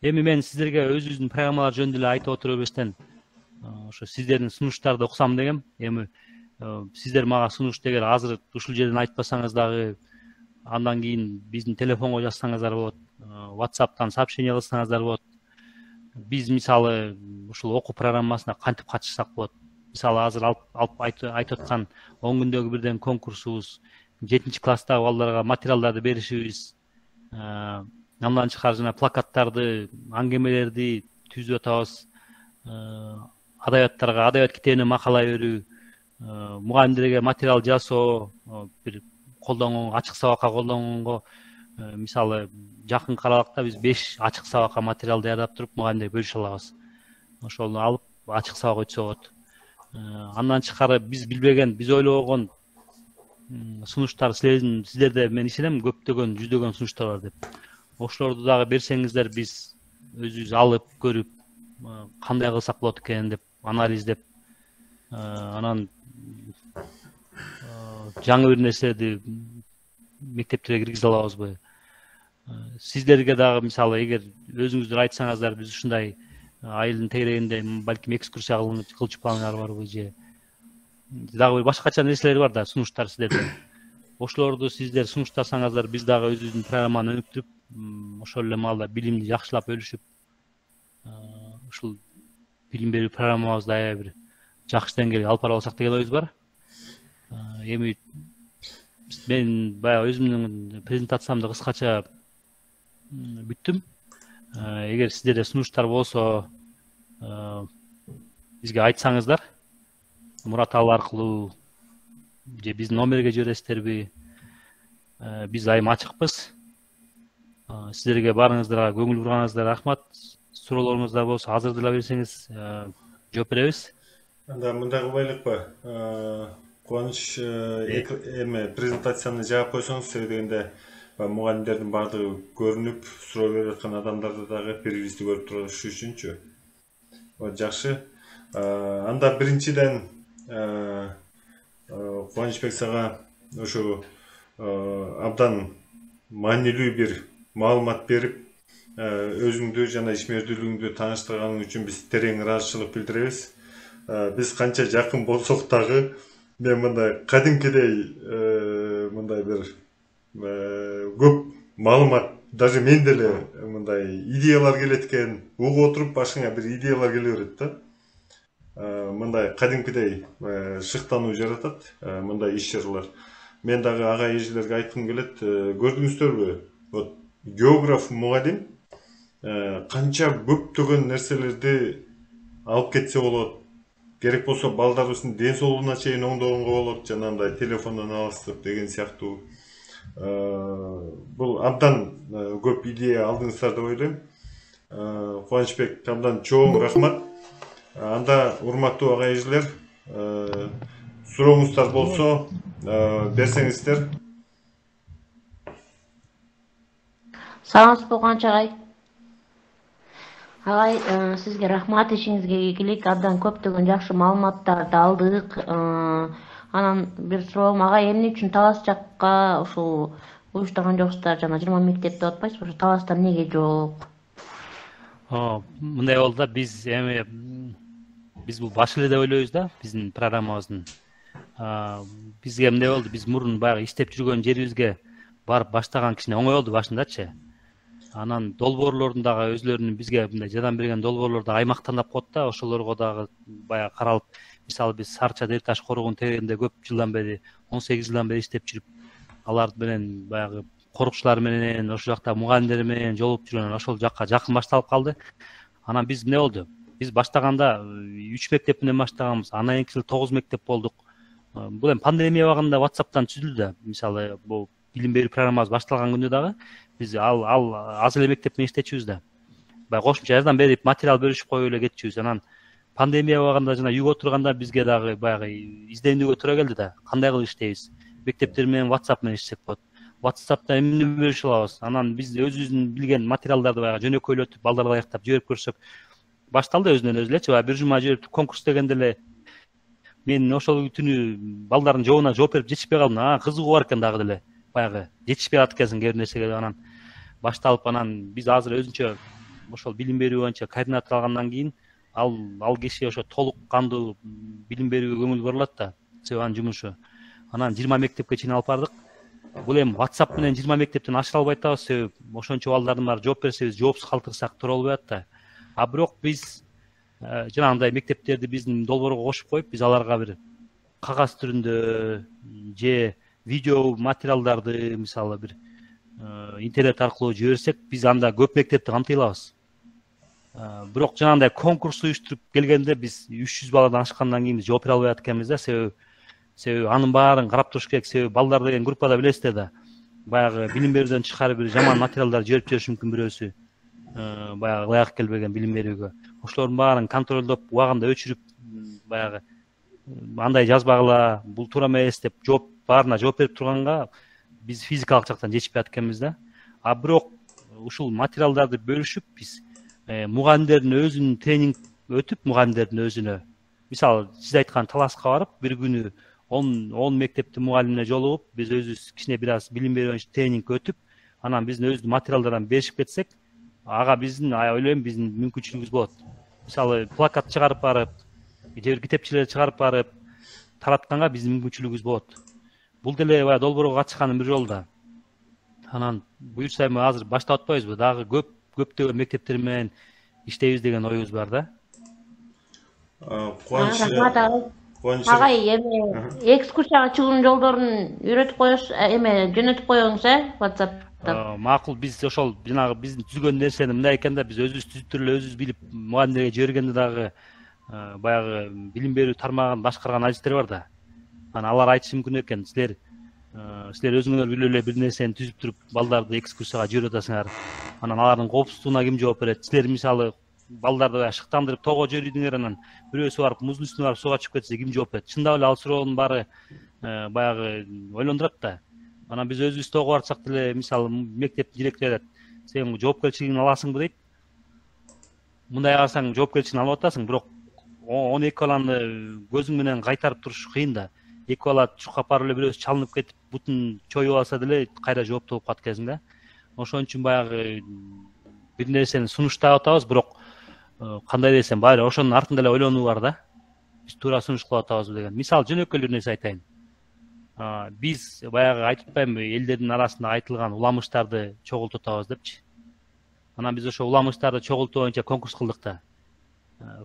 Эми мен сиздерге өзүбүздүн программалар жөнүндө эле айтып отура бербестен, ошо сиздердин сунуштарды окусам дегем. Эми сиздер мага сунушту эгер азыр ушул жерден айтпасаңыз дагы, андан кийин биздин телефонго жазсаңыздар болот, WhatsApp'тан сообщение кылсаңыздар болот. биз мисалы ушул окуу программасына кантип катышсак болот? Мисалы азыр алып айтып аткан 10 күндөгү бирден конкурсубуз, 7 класстагы балдарга материалдарды беришибиз, андан тышкары жана плакаттарды, аңгемелерди түзүп атабыз, адабияттарга адабият китебине макала берүү, мугалимдерге материал жасоо, бир колдонгон ачык сабакка колдонгонго мисалы жакынкы аралыкта биз 5 ачык сабакка материал даярдап туруп мугалимдерге бөлүшө алабыз. Ошону алып ачык сабак өтсө болот. Андан тышкары биз билбеген, биз ойлогон сунуштар силерде мен ишенем көптөгөн, жүздөгөн сунуштар бар деп. Ошолорду дагы берсеңиздер биз өзүбүз алып көрүп кандай кылсак болот экен деп анализдеп анан жаңы бир нерселерди мектептерге киргизе алабызбы? Сиздерге дагы мисалы эгер өзүңүздөр айтсаңыздар биз ушундай айылдын тегерегинде балким экскурсия кылчу планыңар барбы же дагы бир башкача нерселер бар да, сунуштар сиздерде. Ошолорду сиздер сунуштасаңыздар биз дагы өзүбүздүн программаны өнүктүрүп, ошол эле маалда билимди жакшылап бөлүшүп, ушул билим берүү программабызды аябай бир жакшы деңгээлге алып бара алсак деген оюбуз бар. Эми мен баягы өзүмдүн презентациямды кыскача бүттүм. Эгер сиздерде сунуштар болсо бизге айтсаңыздар, Мурат ал аркылуу же биздин номерге жибересиздерби? Биз айым ачыкпыз. Сиздерге барыңыздарга көңүл бурганыңыздарга рахмат. Суроолоруңуздар болсо азырдыла берсеңиз жооп беребиз. Анда мындай кылбайлыкпы? Кубаныч эми презентацияны жаап койсоңуз, себеби дегенде мугалимдердин баардыгы көрүнүп, суроо берип аткан адамдарды дагы бир-бирибизди көрүп туруш үчүнчү. Жакшы. Анда биринчиден Кубанычбек сага ошо абдан маанилүү бир маалымат берип, өзүңдү жана ишмердүүлүгүңдү тааныштырганың үчүн биз терең ыраазычылык билдиребиз. Биз канча жакын болсок дагы мен мындай кадимкидей мындай бир көп маалымат, даже мен деле мындай идеялар келет экен, угуп отуруп башыңа бир идеялар келе берет да. Мындай кадимкидей шыктануу жаратат мындай иш чаралар. Мен дагы ага эжелерге айткым келет, көрдүңүздөрбү? Вот географ мугалим канча көптөгөн нерселерди алып кетсе болот. Керек болсо балдарыбыздын ден соолугуна чейин оңдогонго болот, жанагындай телефондон алыстып деген сыяктуу. Бул абдан көп идея алдыңыздар деп ойлойм. Кубанычбек, абдан чоң рахмат. Анда урматтуу ага эжелер, сурооңуздар болсо берсеңиздер. Сагыңыз болгончо агай. Агай, сизге рахмат, ишиңизге ийгилик, абдан көптөгөн жакшы маалыматтарды алдык. Анан бир суроом, агай, эмне үчүн Талас жакка ушул уюштурган жоксуздар, жана 20 мектеп деп атпайсызбы? Ошо Таласта эмнеге жок? Мындай болду да, биз бул баш эле деп ойлойбуз да, биздин программабыздын. Бизге эмне болду? Биз мурун баягы иштеп жүргөн жерибизге барып баштаган кичине оңой болду башындачы. Анан долбоорлордун дагы өзлөрүнүн бизге мындай жардам берген долбоорлор да аймак тандап коет да, ошолорго дагы баягы каралып, мисалы биз Сарча Дер таш коргоонун тегерегинде көп жылдан бери, 18 жылдан бери иштеп жүрүп, алар менен баягы корукчулар менен, ошол жакта мугалимдер менен жолугуп жүргөн, ошол жакка жакын башталып калды. Анан биз эмне болду? Биз баштаганда 3 мектеп менен баштаганбыз, андан кийинки жылы 9 мектеп болдук. Бул эми пандемия убагында WhatsApp'тан түзүлдү да. Мисалы, бул билим берүү программабыз башталган күндө дагы биз ал аз эле мектеп менен иштечүбүз да. Баягы кошумча жардам берип, материал бөлүшүп коюп эле кетчүбүз. Анан пандемия убагында жана үйгө отурганда бизге дагы баягы изденүүгө туура келди да. Кандай кылып иштейбиз? Мектептер менен WhatsApp менен иштесек болот. WhatsApp'та эмне бөлүшө алабыз? Анан биз өзүбүздүн билген материалдарды баягы жөнөкөйлөтүп, балдарга аяктап жиберип көрсөк, башталды өзүнөн өзү элечи. Бир жума жиберип конкурс дегенде эле мен ошол түнү балдардын жообуна жооп берип жетишпей калдым. Кызыгуу бар экен дагы деле. Баягы жетишпей калат экенсиң кээ бир нерсеге. Анан башталып, анан биз азыр өзүнчө ошол билим берүү боюнча координатор алгандан кийин ал киши ошо толук кандуу билим берүүгө көңүл бурулат да, себеби анын жумушу. Анан 20 мектепке чейин алып бардык. Бул эми WhatsApp менен 20 мектептен ашыра албай атабыз, себеби ошончо балдардын баары жооп берсе, биз жоопсуз калтырсак туура болбой атат да. Бирок биз жанагындай мектептерди биздин долбоорго кошуп коюп, биз аларга бир кагаз түрүндө же видео материалдарды мисалы бир интернет аркылуу жиберсек, биз анда көп мектепти камтый алабыз. Бирок жанагындай конкурс уюштуруп келгенде биз 300 баладан ашкандан кийин биз жооп бере албай атканбыз да, себеби анын баарын карап туруш керек. Себеби балдар деген группада билесиздер да, баягы билим берүүдөн тышкары бир жаман материалдар жиберип жүрүшү мүмкүн бирөөсү, баягы ылайык келбеген билим берүүгө. Ошолордун баарын контролдоп, убагында өчүрүп, баягы андай жазбагыла, бул туура эмес деп баарына жооп берип турганга биз физикалык жактан жетишпей атканбыз да. Бирок ушул материалдарды бөлүшүп биз мугалимдердин өзүнүн тренинг өтүп, мугалимдердин өзүнө, мисалы сиз айткан таласка барып, бир күнү 10 мектептин мугалимине жолугуп, биз өзүбүз кичине бир аз билим берүү тренинг өтүп, анан биздин өзүбүздүн материалдардан беришип кетсек, ага биздин ойлойм биздин мүмкүнчүлүгүбүз болот. Мисалы плакат чыгарып барып, же бир китепчелер чыгарып барып таратканга биздин мүмкүнчүлүгүбүз болот. Бул деле баягы долбоорго катышканын бир жолу да. Анан буюрса эми азыр баштап атпайбызбы? Дагы көптөгөн мектептер менен иштейбиз деген оюбуз бар да. Агай, эми экскурсияга чыгуунун жолдорун үйрөтүп коесуз, жөнөтүп коюңуз, WhatsApp'та. Макул, биз ошол жанагы биздин түзгөн нерсени мындай экен да, биз өзүбүз түзүп эле өзүбүз билип мугалимдерге жибергенде дагы баягы билим берүү тармагын башкарган адистер бар да. Анан алар айтышы мүмкүн экен, силер өзүңөр билип эле бир нерсени түзүп туруп балдарды экскурсияга жиберип атасыңар. Анан алардын коопсуздугуна ким жооп берет? Силер мисалы балдарды шыктандырып тоого жибердиңер, анан бирөөсү барып муздун үстүнө барып сууга чыгып кетсе ким жооп берет? Чындап эле ал суроонун баары баягы ойлондурат да. Анан биз өзүбүз тоого барсак деле, мисалы мектеп директору айтат, сен жоопкерчилигиңди аласыңбы дейт. Мындай алсаң жоопкерчилигин алып атасың, бирок 12 баланы көзүң менен кайтарып туруш кыйын да. 2 бала чуркап барып эле бирөөсү чалынып кетип, бутун чоюп алса деле кайра жооптуу болуп калат экенсиң да. Ошон үчүн баягы бир нерсени сунуштап атабыз, бирок кандай десем, баары ошонун артында эле ойлонуу бар да. Биз туура сунуш кылып атабызбы деген. Мисалы жөнөкөй бир нерсе айтайын. Биз баягы айтып атпаймынбы, элдердин арасында айтылган уламыштарды чогултуп атабыз депчи. Анан биз ошо уламыштарды чогултуу боюнча конкурс кылдык да.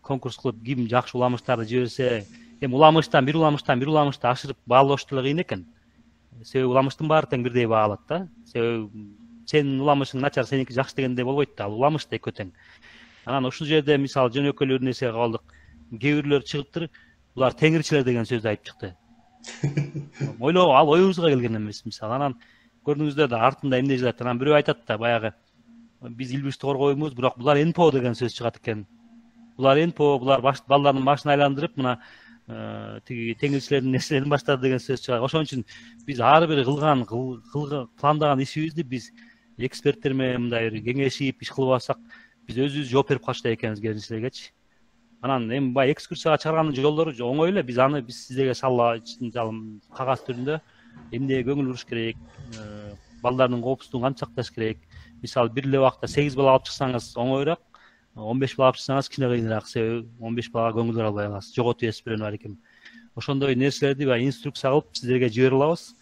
Конкурс кылып ким жакшы уламыштарды жиберсе, эми бир уламышты ашырып баалоош деле кыйын экен. Себеби уламыштын баары тең бирдей баалат да. Себеби сенин уламышың начар, сеники жакшы дегенде болбойт да, ал уламыш да экөө тең. Анан ушул жерде мисалы жөнөкөйлүү бир нерсе калдык. Кээ бирлөр чыгыптыр, булар теңирчилер деген сөздү айтып чыкты. Ал оюбузга келген эмес мисалы. Анан көрдүңүздөр да артында эмне жазат. Анан бирөө айтат да, баягы биз илбирчти коргойбуз, бирок булар НПО деген сөз чыгат экен. Булар НПО, булар балдардын башын айландырып, мына тиги теңирчилердин нерселерин баштады деген сөз чыгат. Ошон үчүн биз ар бир кылган пландаган ишибизди биз эксперттер менен мындай бир кеңешип иш кылып алсак, биз өзүбүз жооп берип калчудай экенбиз келинчилергечи. Анан эми баягы экскурсияга чыгарганын жолдору оңой эле. Биз аны сиздерге кагаз түрүндө эмнеге көңүл буруш керек, балдардын коопсуздугун кантип сакташ керек. Мисалы бир эле убакта 8 бала алып чыксаңыз оңоюраак, 15 бала алып чыксаңыз кичине кыйыныраак, себеби 15 балага көңүл бере албай каласыз. Жоготуп эсип берени бар экен. Ошондой нерселерди баягы инструкция кылып сиздерге жибере алабыз.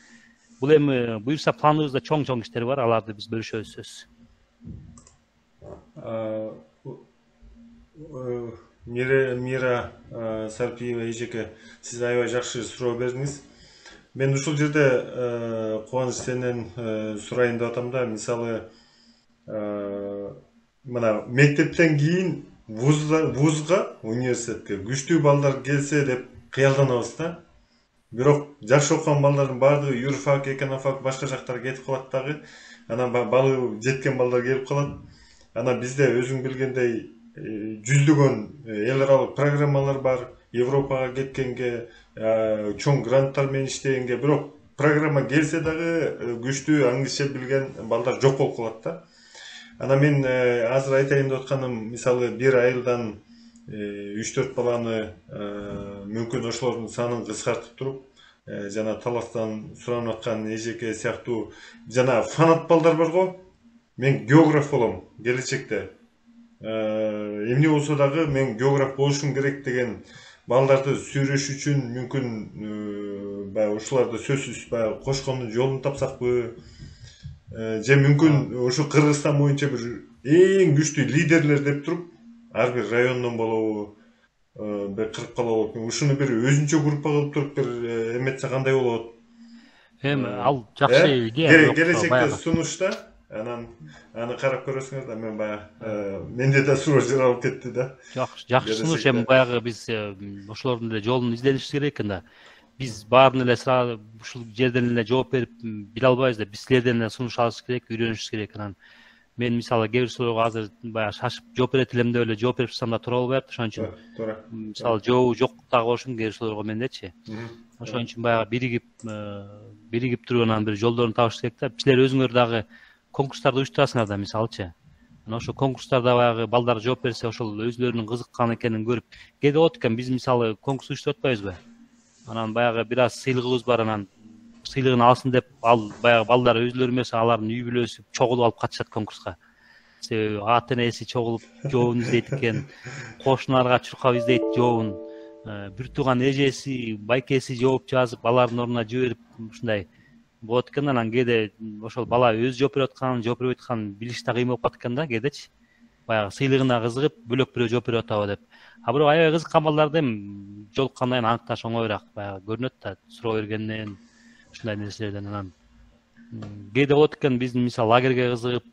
Бул эми буюрса планыбызда чоң иштер бар, аларды биз бөлүшөбүз сөзсүз. Мира Сарпиева эжеке, сиз аябай жакшы суроо бердиңиз. Мен ушул жерде Кубаныч сенен сурайын деп атам да, мисалы мына мектептен кийин вузга, университетке күчтүү балдар келсе деп кыялданабыз да. Бирок жакшы окуган балдардын баардыгы юрфак, эконофак, башка жактарга кетип калат дагы. Анан балы жеткен балдар келип калат. Анан бизде өзүң билгендей жүздөгөн эл аралык программалар бар. Европага кеткенге, чоң гранттар менен иштегенге, бирок программа келсе дагы күчтүү аңгыча билген балдар жок болуп калат да. Анан мен азыр айтайын деп атканым, мисалы бир айылдан 3-4 баланы мүмкүн ошолордун санын кыскартып туруп, жана таластан суранып аткан эжеке сыяктуу жана фанат балдар бар го. Мен географ болом келечекте. Эмне болсо дагы мен географ болушум керек деген балдарды сүйрөш үчүн мүмкүн баягы ушуларды сөзсүз баягы кошкондун жолун тапсакпы, же мүмкүн ушу Кыргызстан боюнча бир эң күчтүү лидерлер деп туруп ар бир райондон болобу, бир кырып калабы, ушуну бир өзүнчө группа кылып туруп бир эметсе кандай болот? Эми ал жакшы идея бирок Келечекте баягы сунушта, анан аны карап көрөсүңөр да, мен баягы менде да суроо жаралып кетти да. жакшы сунуш. Эми баягы биз ошолордун эле жолун изденишибиз керек экен да. Биз баарын эле сразу ушул жерден эле жооп берип биле албайбыз да. Биз силерден эле сунуш алышыбыз керек, үйрөнүшүбүз керек. Анан мен мисалы кээ бир суроого азыр баягы шашып жооп берет элем деп эле жооп берип турсам да туура болбой атат. Ошон үчүн Туура. мисалы жообу жок дагы болушум кээ бир суроого мендечи. Ошон үчүн баягы биригип туруп анан бир жолдорун табыш керек да. Силер өзүңөр дагы конкурстарды уюштурасыңар да, мисалычы. Анан ошол конкурстарда баягы балдар жооп берсе, ошол өзлөрүнүн кызыккан экенин көрүп, кээде болот экен, биз мисалы конкурс уюштуруп атпайбызбы? Анан баягы бир аз сыйлыгыбыз бар, анан сыйлыгын алсын деп, ал баягы балдар өзлөрү эмес, алардын үй бүлөсү чогулуп алып катышат конкурска. Себеби ата энеси чогулуп жообун издейт экен, кошуналарга чуркап издейт жообун, бир тууган эжеси, байкеси жооп жазып, алардын ордуна жиберип, ушундай болот экен. Анан кээде ошол бала өзү жооп берип атканын, жооп бербей атканын билиш да кыйын болуп калат экен да кээдечи. Баягы сыйлыгына кызыгып, бөлөк бирөө жооп берип атабы деп. А бирок аябай кызыккан балдарды эми жолуккандан кийин аныкташ оңоюраак баягы көрүнөт да, суроо бергенден, ушундай нерселерден. Анан кээде болот экен, биздин мисалы лагерге кызыгып,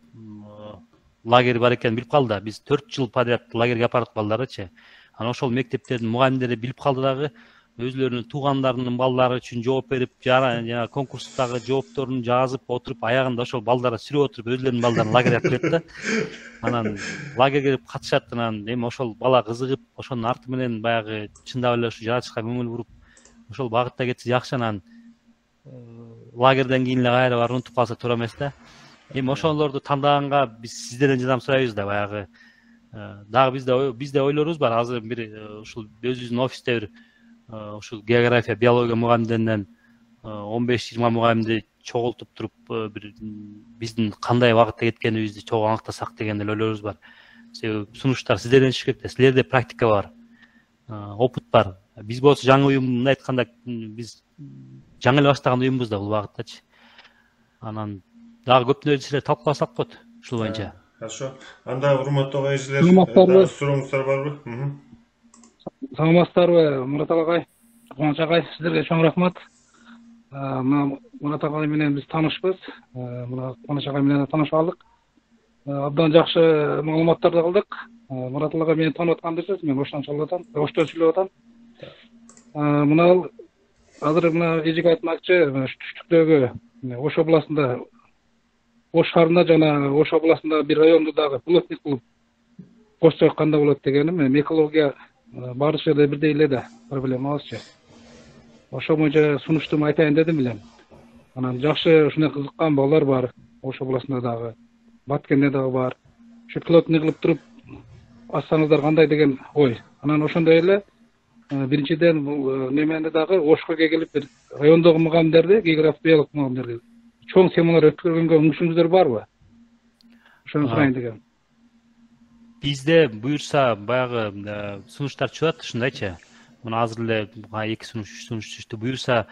лагерь бар экенин билип калды да. Биз 4 жыл подряд лагерге апардык балдардычы. Анан ошол мектептердин мугалимдери билип калды дагы, өзлөрүнүн туугандарынын балдары үчүн жооп берип, жана конкурстагы жоопторун жазып отуруп, аягында ошол балдарды сүрөп отуруп өзлөрүнүн балдарын лагерге алып келет да. Анан лагерге кирип катышат. Анан эми ошол бала кызыгып, ошонун арты менен баягы чындап эле ушу жаратышка көңүл буруп, ошол багытта кетсе жакшы. Анан лагерден кийин эле кайра барып унутуп калса туура эмес да. Эми ошолорду тандаганга биз сиздерден жардам сурайбыз да. Баягы дагы бизде ойлорубуз бар. Азыр бир ушул өзүбүздүн офисте бир ушул география, биология мугалимдеринен 15-20 мугалимди чогултуп туруп бир биздин кандай багытта кеткенибизди чогуу аныктасак деген эле ойлорубуз бар. Себеби сунуштар сиздерден түшүш керек да. Силерде практика бар, опыт бар. Биз болсо жаңы уюм, мындай айтканда биз жаңы эле баштаган уюмбуз да бул багыттачы. Анан дагы көп нерселер талкууласак болот ушул боюнча. Хорошо. Анда урматтуу агайчылар, сурооңуздар барбы? Саламатсыздарбы, Мурат агай, Кубаныч агай, сиздерге чоң рахмат. Мына Мурат агай менен биз таанышпыз. Мына Кубаныч агай менен таанышып алдык. Абдан жакшы маалыматтарды кылдык. Мурат агай мени таанып аткандырсыз, мен Оштон чалып атам, Оштон сүйлөп атам. Мына азыр мына эжек айтмакчы, түштүктөгү Ош областында, Ош шаарында жана Ош областында бир районду дагы пилоттук кылып кошсок кандай болот дегеним, экология баары жерде бирдей эле да, проблемабызчы. Ошол боюнча сунуштум айтайын дедим элем. Анан жакшы ушундай кызыккан балдар бар, Ош областында дагы, Баткенде дагы бар. Ушу пилотный кылып туруп ачсаңыздар кандай деген ой. Анан ошондой эле биринчиден бул немени дагы Ошко келип бир райондогу мугалимдерди, география, биология мугалимдерди чоң семинар өткөргөнгө умушуңуздар барбы? Ошону сурайын дегем. Бизде буюрса баягы сунуштар чыгат ушундайчы. Мына азыр эле 2 сунуш, 3 сунуш түштү. Буюрса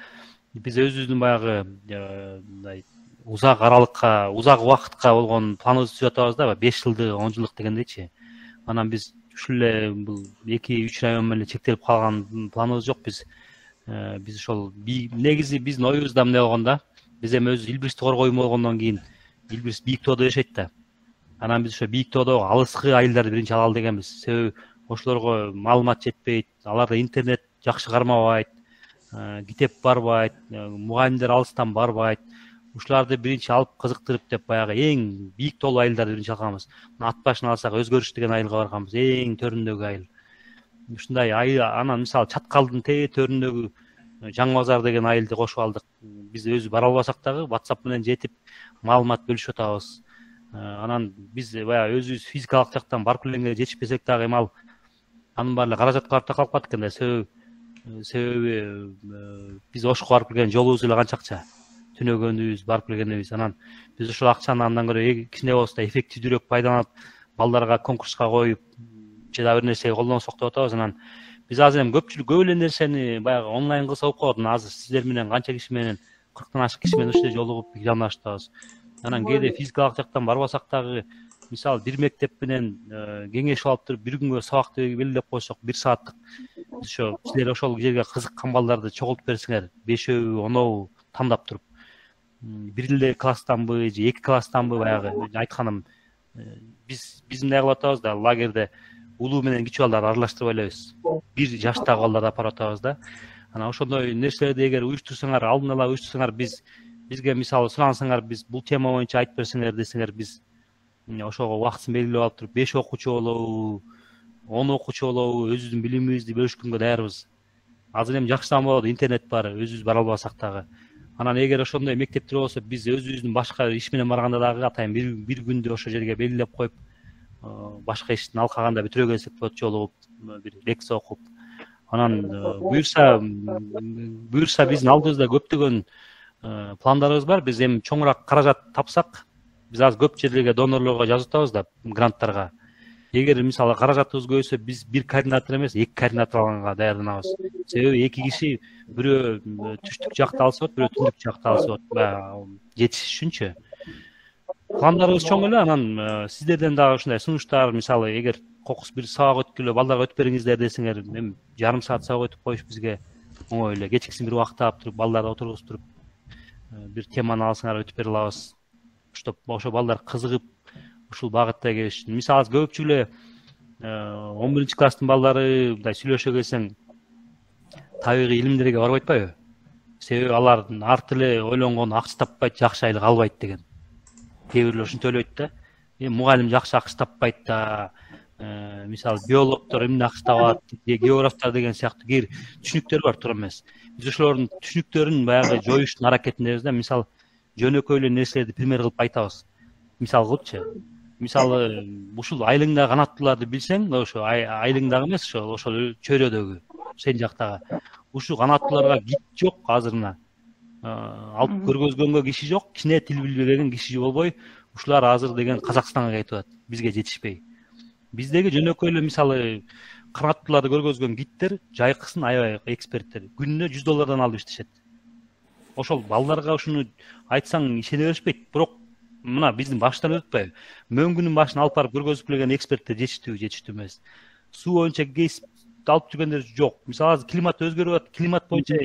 биз өзүбүздүн баягы мындай узак аралыкка, узак убакытка болгон планыбызды түзүп атабыз да, 5 жылдык, 10 жылдык дегендейчи. Анан биз ушул эле бул 2-3 район менен чектелип калган планыбыз жок. Биз ошол негизи биздин оюбузда эмне болгондо, биз эми өзү Илбиристи коргойм болгондон кийин Илбирис бийик тоодо жашайт да. Анан биз ошо бийик тоодо алыскы айылдарды биринчи алалы дегенбиз. Себеби ошолорго маалымат жетпейт, аларда интернет жакшы кармабайт, китеп барбайт, мугалимдер алыстан барбайт. Ушуларды биринчи алып кызыктырып деп баягы эң бийик тоолуу айылдарды биринчи алганбыз. Ат башын алсак Өзгөрүш деген айылга барганбыз, эң төрүндөгү айыл. Ушундай айыл, анан мисалы Чаткалдын тээ төрүндөгү Жаңы Базар деген айылды кошуп алдык. Биз өзү бара албасак дагы WhatsApp менен жетип маалымат бөлүшүп атабыз. Анан биз баягы өзүбүз физикалык жактан барып келгенге жетишпесек дагы эми ал анын баары эле каражатка барып такалып калат экен да. Себеби биз Ошко барып келген жолубуз эле канча акча. Түнөгөнүбүз, барып келгенибиз. Анан биз ошол акчаны андан көрө кичине болсо да эффективдүүрөөк пайдаланып, балдарга конкурска коюп, же да бир нерсеге колдонсок деп атабыз. Анан биз азыр эми көпчүлүк көп эле нерсени баягы онлайн кылса болуп калат. Азыр сиздер менен канча киши менен 40тан ашык киши менен ушундай жолугуп пландаштабыз. Анан кээде физикалык жактан барбасак дагы мисалы бир мектеп менен кеңешип алып туруп бир күнгө сабакты белгилеп койсок 1 сааттык ошо силер ошол жерге кызыккан балдарды чогултуп берсеңер 5-өө 10-өө тандап туруп бир эле класстанбы же 2 класстанбы баягы айтканым биз мындай кылып атабыз да лагерде улуу менен кичүү балдарды аралаштырып элебиз бир жаштагы балдарды апарып атабыз да анан ошондой нерселерди эгер уюштурсаңар алдын ала уюштурсаңар бизге мисалы сурансаңар биз бул тема боюнча айтып берсеңер десеңер биз ошого убактысын белгилеп алып туруп 5 окуучу болобу 10 окуучу болобу өзүбүздүн билимибизди бөлүшкөнгө даярбыз азыр эми жакшыдан болот интернет бар өзүбүз бара албасак дагы анан эгер ошондой мектептер болсо биз өзүбүздүн башка иш менен барганда дагы атайын бир күндү ошол жерге белгилеп коюп башка иштин алкаганда бүтүрө келсек болот жолугуп бир лекция окуп анан буюрса биздин алдыбызда көптөгөн пландарыбыз бар биз эми чоңураак каражат тапсак биз азыр көп жерлерге донорлорго жазып атабыз да гранттарга эгер мисалы каражатыбыз көбөйсө биз бир координатор эмес 2 координатор алганга даярданабыз себеби 2 киши бирөө түштүк жакта алса болот бирөө түндүк жакта алса болот баягы жетишиш үчүнчү пландарыбыз чоң эле анан сиздерден дагы ушундай сунуштар мисалы эгер кокус бир сабак өткүлө балдарга өтүп бериңиздер десеңер эми жарым саат сабак өтүп коюш бизге оңой эле кечкисин бир убакыт таап туруп балдарды отургузуп туруп бир теманы алсаңар өтүп бере алабыз чтобы ошо балдар кызыгып ушул багытта келиш үчүн мисалы көпчүлүк эле 11 класстын балдары мындай сүйлөшө келсең табигый илимдерге барбай атпайбы себеби алардын арты эле ойлонгону акча таппайт жакшы айлык албайт деген кээ бирлер ушинтип ойлойт да мугалим жакшы акча таппайт да мисалы биологдор эмне акча табат же географтар деген сыяктуу кээ бир түшүнүктөр бар туура эмес биз ошолордун түшүнүктөрүн баягы жоюштун аракетиндебиз да мисалы жөнөкөй эле нерселерди пример кылып айтабыз мисал кылыпчы мисалы ушул айылыңдагы канаттууларды билсең ошо айылыңдагы эмес ошол чөйрөдөгү сен жактагы ушул канаттууларга гид жок азырына алып көргөзгөнгө киши жок кичине тил билбеген киши болбой ушулар азыр деген Казакстанга кетип атат бизге жетишпей биздеги жөнөкөй эле мисалы канаттууларды көргөзгөн гидтер жайкысын аябай эксперттер күнүнө $100 алып иштешет ошол балдарга ушуну айтсаң ишене беришпейт бирок мына биздин баштан өтпөйбү мөңгүнүн башын алып барып көргөзүп келген эксперттер жетиштүү эмес суу боюнча кейс алып жүргөндөр жок мисалы азыр климат өзгөрүп атат климат боюнча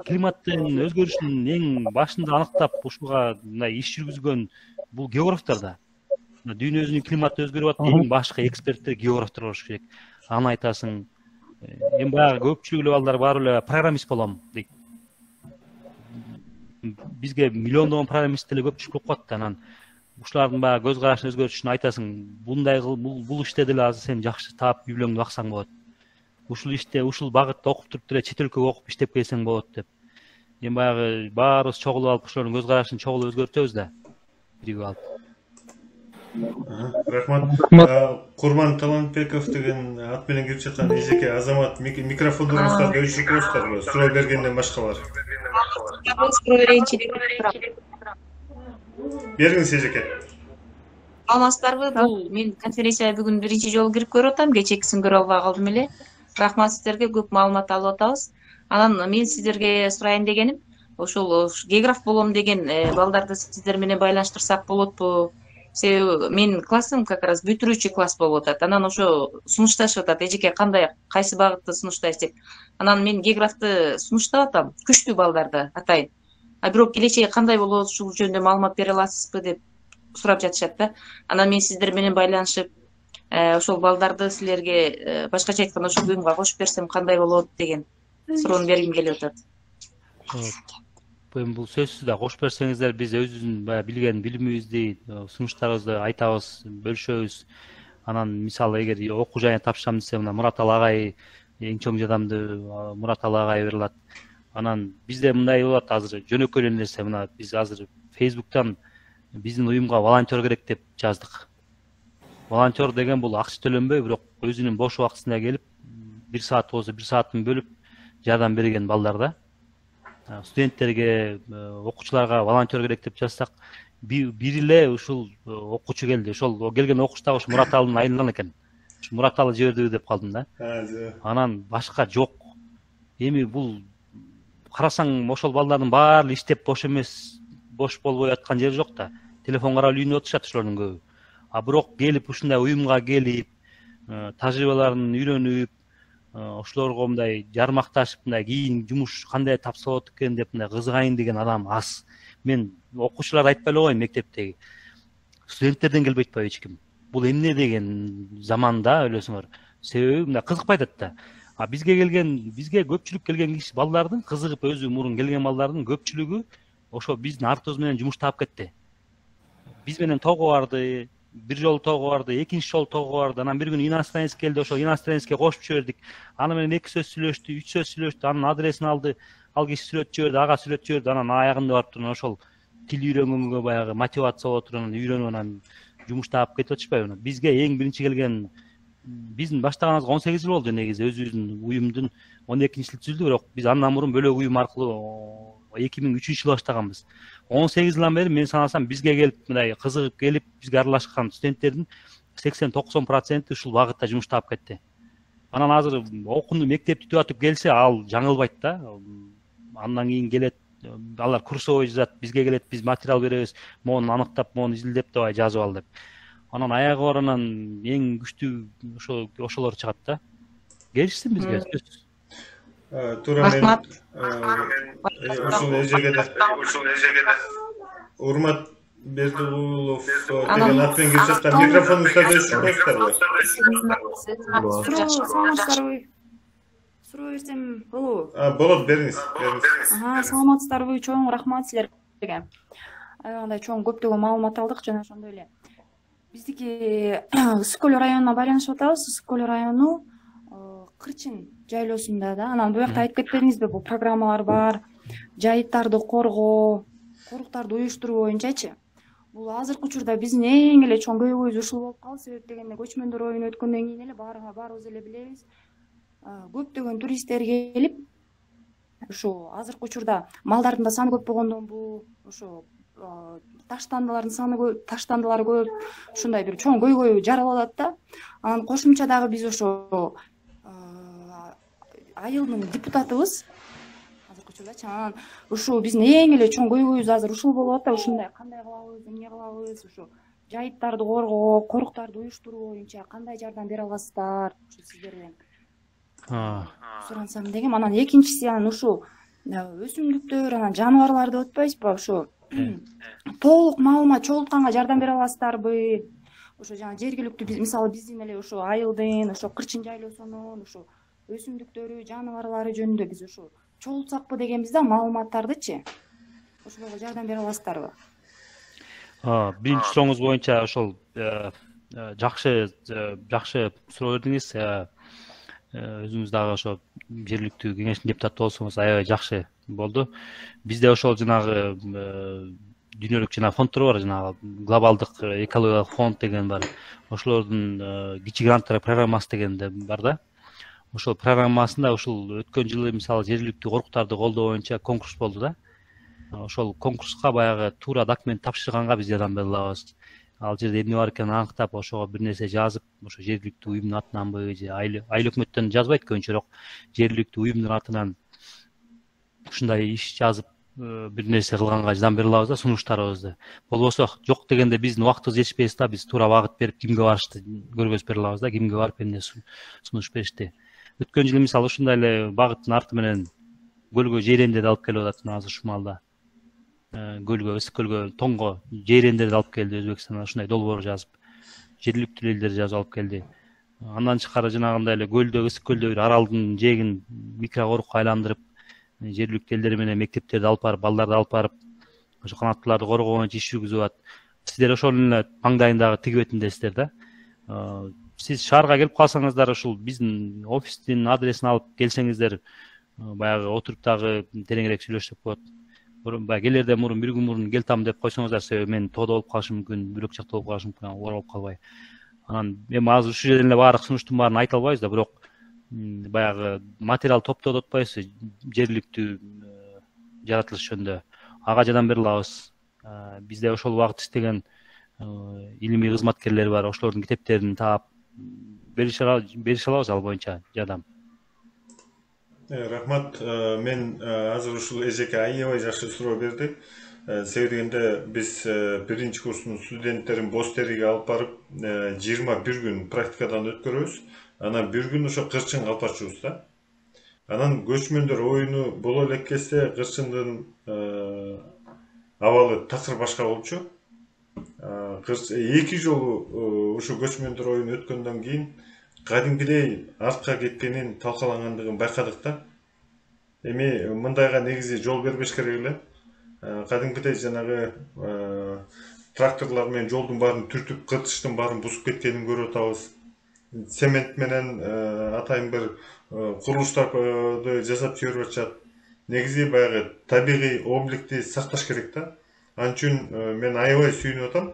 климаттын өзгөрүшүнүн эң башында аныктап ушуга мындай иш жүргүзгөн бул географтар да дүйнөбүздүн климаты өзгөрүп атат эң башкы эксперттер географтар болуш керек аны айтасың эми баягы көпчүлүк эле балдар барып эле программист болом дейт бизге миллиондогон программист деле көпчүлүк болуп калат да анан ушулардын баягы көз карашын өзгөртүш үчүн айтасың мындай бул иште деле азыр сен жакшы таап библиоңду баксаң болот ушул иште ушул багытта окуп туруп деле чет өлкөгө окуп иштеп келсең болот деп эми баягы баарыбыз чогулуп алып ошолордун көз карашын чогулуп өзгөртөбүз да биригип алып рахмат Курман Талантбеков деген ат менен кирип жаткан эжеке азамат микрофондоруңузду өчүрүп коесуздарбы суроо бергенден башкалар бериңиз эжеке алмастарбы бул мен конференцияга бүгүн биринчи жолу кирип көрүп атам кечээкисин көрө албай калдым эле рахмат сиздерге көп маалымат алып атабыз анан мен сиздерге сурайын дегеним ошол географ болом деген балдарды сиздер менен байланыштырсак болотпу себеби менин классым как раз бүтүрүүчү класс болуп атат анан ошо сунушташып атат эжеке кандай кайсы багытты сунуштайсыз деп анан мен географты сунуштап атам күчтүү балдарды атайын бирок келечеги кандай болот ушул жөнүндө маалымат бере аласызбы деп сурап жатышат да анан мен сиздер менен байланышып ошол балдарды силерге башкача айтканда ошол буюмга кошуп берсем кандай болот деген суроону бергим келип атат эми бул сөзсүз да кошуп берсеңиздер биз өзүбүздүн баягы билген билимибизди сунуштарыбызды айтабыз бөлүшөбүз анан мисалы эгер окуу жайына тапшырам десе мына Мураталы агай эң чоң жардамды Мураталы агай бере алат анан бизде мындай болот азыр жөнөкөй эле нерсе мына биз азыр Facebook'тан биздин уюмга волонтер керек деп жаздык волонтер деген бул акча төлөнбөй бирок өзүнүн бош убактысында келип 1 саат болсо 1 саатын бөлүп жардам берген балдар да студенттерге окуучуларга волонтер керек деп жазсак бир эле ушул окуучу келди ошол келген окуучу дагы ушу Мураталынын айылынан экен ушу Мураталы жибердиби деп калдым да анан башка жок эми бул карасаң ошол балдардын баары иштеп бош эмес бош болбой аткан жери жок да телефон карап эле үйүнө отурушат ошолордун көбү Бирок келип ушундай уюмга келип, тажрыйбаларын үйрөнүп, ошолорго мындай жармакташып, мындай кийин жумуш кандай тапса болот экен деп мындай кызыгайын деген адам аз. Мен окуучулар айтпай эле коеюн, мектептеги студенттерден келбейт атпайбы эч ким. Бул эмне деген заманда ойлосоңор, себеби мындай кызыкпай атат да. Бизге көпчүлүк келген киши балдардын кызыгып өзү мурун келген балдардын көпчүлүгү ошо биздин артыбыз менен жумуш таап кетти. Биз менен тоого барды, бир жолу тоого барды, экинчи жолу тоого барды. Анан бир күнү иностранец келди, ошо иностранецке кошуп жибердик. Аны менен 2 сөз сүйлөштү, 3 сөз сүйлөштү, анын адресин алды. Ал киши сүрөт жиберди, ага сүрөт жиберди. Анан аягында барып туруп ошол тил үйрөнгөнгө баягы мотивация болуп туруп анан үйрөнүп анан жумуш таап кетип атышпайбы? Бизге эң биринчи келген биздин баштаганыбызга 18 жыл болду негизи. Өзүбүздүн уюмдун 12-жылы түзүлдү, бирок биз андан мурун бөлөк уюм аркылуу 2003-жылы баштаганбыз. 18 жылдан бери мен санасам бизге келип, мындай кызыгып келип, бизге аралашкан студенттердин 80-90% ушул багытта жумуш таап кетти. Анан азыр окууну мектепти бүтүп келсе, ал жаңылбайт да. Андан кийин келет, алар курсовой жазат, бизге келет, биз материал беребиз, мону аныктап, мону изилдеп давай жазып ал деп. Анан аягы бар, анан эң күчтүү ошолор чыгат да. Келишсин бизге. Туура мен ушул эжеге Урмат Бердигулов деген атпен келип жаткан микрофон уставдырсыздарбы? Суроо берсем болобу? Болот, бериңиз. Саламатсыздарбы? Чоң рахмат силерге. Аябагандай чоң көптөгөн маалымат алдык, жана ошондой эле биздики Ысык көл районуна байланышып атабыз. Ысык көл району Кырчын жайлоосунда да. Анан буякта айтып кетпедиңизби, бул программалар бар. Жайыттарды коргоо, коруктарды уюштуруу боюнчачы. Бул азыркы учурда биздин эң эле чоң көйгөйүбүз ушул болуп калды. Себеп дегенде көчмөндөр оюну өткөндөн кийин эле баарыбыз эле билебиз. Көптөгөн туристтер келип, ушу азыркы учурда малдардын да саны көп болгондонбу, ушу таштандылары көп, ушундай бир чоң көйгөй жаралып атат да. Анан кошумча дагы биз ошо айылдын депутатыбыз азыркы учурдачы. Анан ушу биздин эң эле чоң көйгөйүбүз азыр ушул болуп атат да. Ушундай кандай кылабыз, эмне кылабыз, ушу жайыттарды коргоо, коруктарды уюштуруу боюнча кандай жардам бере аласыздар? Ушу сиздерден сурансам дегем. Анан экинчиси анан ушу өсүмдүктөр, анан жаныбарларды деп атпайсызбы? Ушу толук маалымат чогултканга жардам бере аласыздарбы? Ошо жана жергиликтүү мисалы биздин эле ошо айылдын, ошо Кырчын жайлоосунун ошо өсүмдүктөрү, жаныбарлары жөнүндө биз ошо чогултсакпы дегенбиз да, маалыматтардычы. Ошолорго жардам бере аласыздарбы? Биринчи сурооңуз боюнча ошол жакшы суроо бердиңиз. Өзүңүз дагы ошо жергиликтүү кеңештин депутаты болсоңуз аябай жакшы болду. Бизде ошол жанагы дүйнөлүк жана фонддор бар, жанагы глобалдык экологиялык фонд деген бар. Ошолордун кичи гранттар программасы деген бар да. Ошол программасында ушул өткөн жылы мисалы жергиликтүү коруктарды колдоо боюнча конкурс болду да. Ошол конкурска баягы туура документ тапшырганга биз жардам бере алабыз. Ал жерде эмне бар экенин аныктап, ошого бир нерсе жазып, ошо жергиликтүү уюмдун атынанбы же айыл өкмөттөн жазбайт көбүнчө, бирок жергиликтүү уюмдун атынан ушундай иш жазып, бир нерсе кылганга жардам бере алабыз да, сунуштарыбызды. Болбосо жок дегенде биздин убактыбыз жетишпей да, биз туура багыт берип, кимге барышты көргөзүп бере алабыз да, кимге барып эмне сунуш беришти. Өткөн жылы мисалы ушундай эле багыттын арты менен көлгө жейрендерди алып келип атат азыр Шумалда. Көлгө, Ысык көлгө, Тоңго жейрендерди алып келди Өзбекстандан, ушундай долбоор жазып, жергиликтүү элдер жазып алып келди. Андан тышкары жанагындай эле көлдө, Ысык көлдө бир аралдын жээгин микрокорукка айландырып, жергиликтүү элдер менен мектептерди алып барып, балдарды алып барып, ошо канаттууларды коргоо боюнча иш жүргүзүп атат. Сиздер ошонун эле маңдайындагы тиги бетиндесиздер да. Сиз шаарга келип калсаңыздар, ушул биздин офистин адресин алып келсеңиздер, баягы отуруп дагы тереңирээк сүйлөшсөк болот. Баягы келерден мурун, бир күн мурун келтам деп койсоңуздар, себеби мен тоодо болуп калышым мүмкүн, бирок жакта болуп калышым мүмкүн, оролуп калбай. Анан эми азыр ушу жерден эле баардык сунуштун баарын айта албайбыз да, бирок баягы материал топтоо деп атпайбызбы, жергиликтүү жаратылыш жөнүндө ага жардам бере алабыз. Бизде ошол убакыт иштеген илимий кызматкерлер бар, ошолордун китептерин таап берише алабыз ал боюнча жардам. Рахмат. Мен азыр ушул эжеке аябай жакшы суроо берди. Себебі біз бірінші курсының студенттерін бостериге алып барып 21 күн практикадан өткөрөбүз. Анан bir күн ошо кырчын калпачубуз да. Анан көчмөндөр оюну боло элек кезде кырчындын абалы такыр башка болчу. Эки жолу ушу көчмөндөр оюну өткөндөн кийин кадимкидей артка кеткенин талкалангандыгын байкадык да. Эми мындайга негизи жол бербеш керек эле. Кадимкидей жанагы тракторлор менен жолдун баарын түртүп, кыртыштын баарын бузуп кеткенин көрүп атабыз. Цемент менен атайын бир курулуштарды жасап жиберип атышат. Негизи баягы табигый обликти сакташ керек да. Анын үчүн мен аябай сүйүнүп атам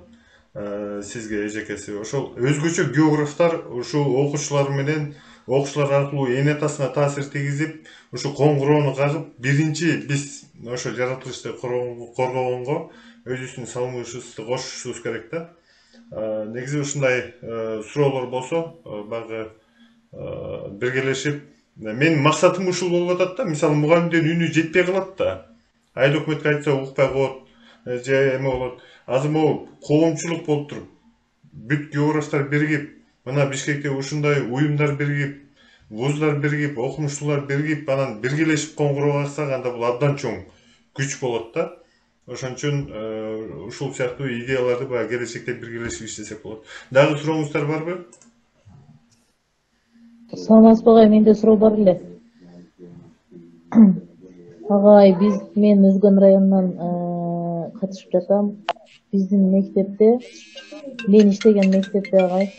сизге эжекеси. Ошол өзгөчө географтар ушул окуучулар менен окуучулар аркылуу эне атасына таасир тийгизип, ушу коңгуроону кагып, биринчи биз ошо жаратылышты коргогонго өзүбүздүн салымыбызды кошушубуз керек да. Негизи ушундай суроолор болсо, баягы биргелешип, менин максатым ушул болуп атат да. Мисалы мугалимдин үнү жетпей калат да. Айыл өкмөткө айтса укпай коет, же эме болот. Азыр могу коомчулук болуп туруп, бүт географтар биригип, мына Бишкекте ушундай уюмдар биригип, вуздар биригип, окумуштуулар биригип, анан биргелешип коңгуроо каксак, анда бул абдан чоң күч болот да. Ошон үчүн ушул сыяктуу идеяларды баягы келечекте биргелешип иштесек болот. Дагы сурооңуздар барбы? Саламатсызбы агай, менде суроо бар эле. Агай, мен Өзгөн районунан катышып жатам. Биздин мектепте, мен иштеген мектепте агай,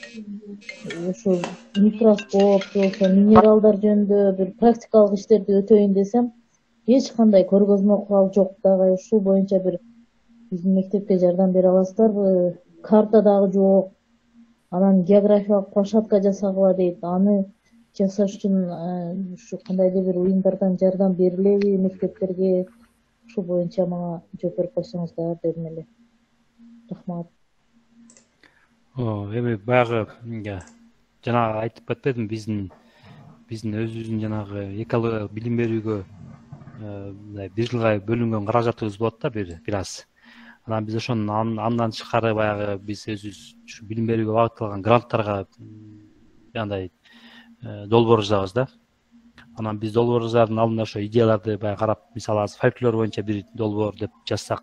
ушул микроскоп, болсо минералдар жөнүндө бир практикалык иштерди өтөйүн десем, эч кандай көргөзмө курал жок да агай. Ушул боюнча бир биздин мектепке жардам бере аласыздарбы? Карта дагы жок. Анан географиялык площадка жасагыла дейт. Аны жасаш үчүн ушу кандайдыр бир уюмдардан жардам берилеби мектептерге? Ушул боюнча мага жооп берип койсоңуздар дедим эле. Рахмат. Эми баягы жанагы айтып кетпедимби, биздин өзүбүздүн жанагы экологиялык билим берүүгө бир жылга бөлүнгөн каражатыбыз болот да бир аз. Анан биз ошону андан тышкары баягы биз өзүбүз ушу билим берүүгө багытталган гранттарга андай долбоор жазабыз да. Анан биз долбоорлордун алдында ошо идеяларды баягы карап, мисалы азыр фольклор боюнча бир долбоор деп жазсак,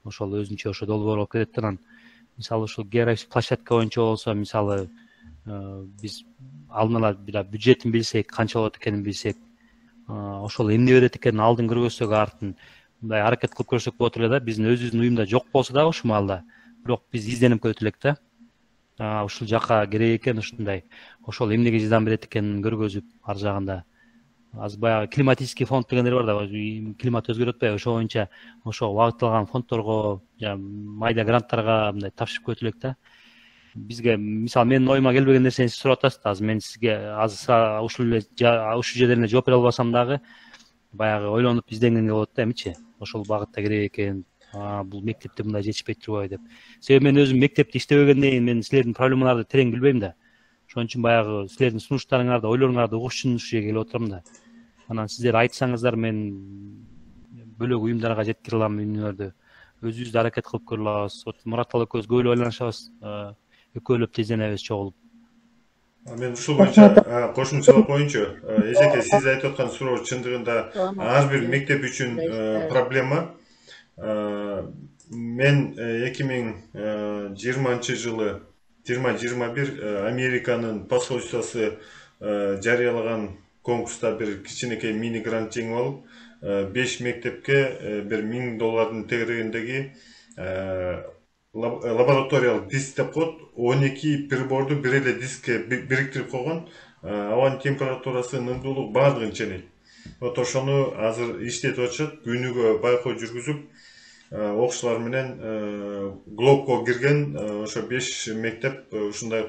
ошол өзүнчө ошо долбоор болуп кетет. Анан мисалы ушул географик площадка боюнча болсо, мисалы биз алдын ала бюджетин билсек, канча болот экенин билсек, ошол эмне берет экенин алдын көргөзсөк, артын мындай аракет кылып көрсөк болот эле да. Биздин өзүбүздүн уюмда жок болсо дагы ушул маалда, бирок биз изденип көрөт элек да. Ушул жака керек экен, ушундай ошол эмнеге жардам берет экенин көргөзүп, ар жагында азыр баягы климатический фонд дегендер бар да, климат өзгөрүп атпайбы, ошо боюнча ошого багытталган фондторго, майда гранттарга мындай тапшырып көрөт элек да. Бизге мисалы менин оюма келбеген нерсени сиз сурап атасыз. Азыр мен сизге ушул жерден эле жооп бере албасам дагы баягы ойлонуп изденгенге болот да, эмичи? Ошол багытта керек экен, бул мектепте мындай жетишпей турбайбы деп. Себеби мен өзүм мектепте иштебегенден кийин мен силердин проблемаларды терең билбейм да. Ошон үчүн баягы силердин сунуштарыңарды, ойлоруңарды угуш үчүн ушул жерге келип отурам да. Анан сиздер айтсаңыздар, мен бөлөк уюмдарга жеткире алам үнүңөрдү. Өзүбүз да аракет кылып көрө алабыз. Мурат ал экөөбүз көп эле ойлонушабыз, экөөлөп тезденебиз, чогулуп. Мен ушул боюнча кошумчалап коеюнчу. Эжеке, сиз айтып аткан суроо чындыгында ар бир мектеп үчүн проблема. Мен 2020 жылы 2021 Американын посольствосу жарыялаган конкурста бир кичинекей мини грант жеңип алып, 5 мектепке бир $1000 тегерегиндеги лабораториялык диск деп коет, 12 приборду бир эле дискке бириктирип койгон. Абанын температурасы, ымдуулук баардыгын ченейт. Вот ошону азыр иштетип атышат. Күнүгө байкоо жүргүзүп, окуучулар менен глобко кирген ошо 5 мектеп ушундай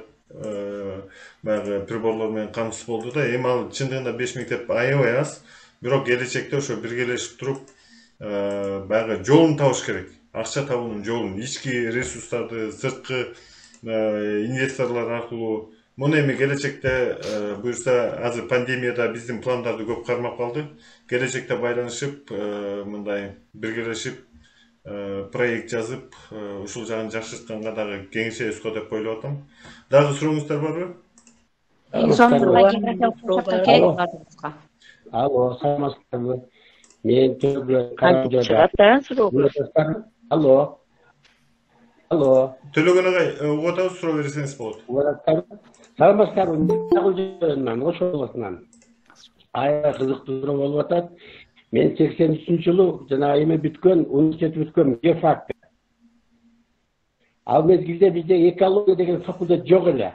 баягы приборлор менен камсыз болду да. Эми ал чындыгында 5 мектеп аябай аз, бирок келечекте ошо биргелешип туруп баягы жолун табыш керек. Акча табуунун жолун, ички ресурстарды, сырткы инвесторлор аркылуу. Муну эми келечекте буюрса, азыр пандемияда биздин пландарды көп кармап калды. Келечекте байланышып, мындай биргелешип проект жазып, ушул жагын жакшыртканга дагы кеңешебизго деп ойлоп атам. Дагы сурооңуздар барбы? Алло, саламатсыздарбы? Мен Төлөгөн Алло. Төлөгөн агай, угуп атабыз, суроо берсеңиз болот. Саламатсыздарбы? Мен ошолосунан. Аябай кызыктуу суроо болуп атат. Мен 83-жылы жана эме бүткөн, университет бүткөн геофак. Ал мезгилде бизде экология деген факультет жок эле.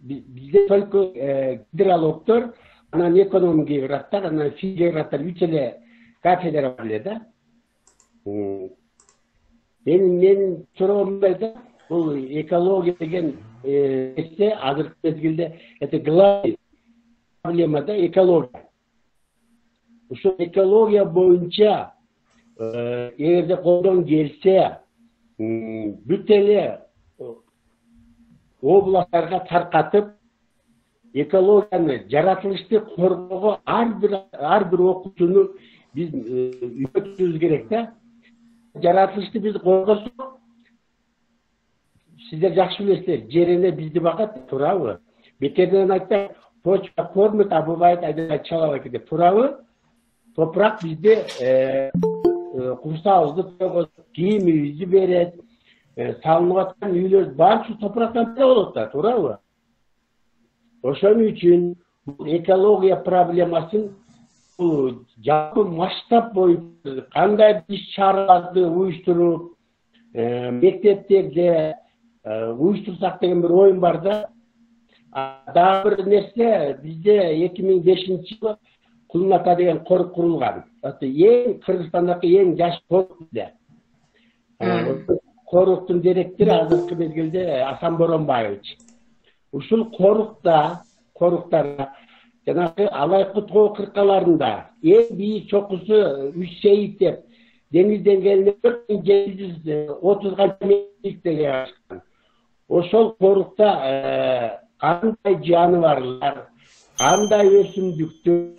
Бизде только гидрологдор, анан эконом географтар, анан физиографтар үч эле кафедра бар эле да. Мен суроомда да, бул экология деген нерсе азыркы мезгилде это главный проблема да, экология. Ушул экология боюнча эгерде колдон келсе, бүт эле областтарга таркатып, экологияны, жаратылышты коргоого ар бир окуучуну биз үйрөтүүбүз керек да. Жаратылышты биз коргосок, сиздер жакшы билесиздер, жер эне бизди багат, туурабы? Бекерден айтпайт, почва кормит, а бывает человек деп, туурабы? Топурак бизде курсабызды койгоз, кийимибизди берет, салынып аткан үйлөр баары топурактан болот да, туурабы? Ошон үчүн экология проблемасын жалпы масштаб боюнча кандай иш-чараларды уюштуруп, мектептерде уюштурсак деген бир оюм бар да. Дагы бир нерсе, бизде 2005-жылы Кулун ата деген корук курулган. Эң Кыргызстандагы эң жаш корук бизде. Коруктун директору азыркы мезгилде Асан Боронбаевич. Ушул коруктар жанагы Алайкы тоо кыркаларында эң бийик чокусу 3 сейит деп деңиз деңгээлине 4730 метрдеги ашкан. Ошол корукта кандай жаныбарлар, кандай өсүмдүктөр,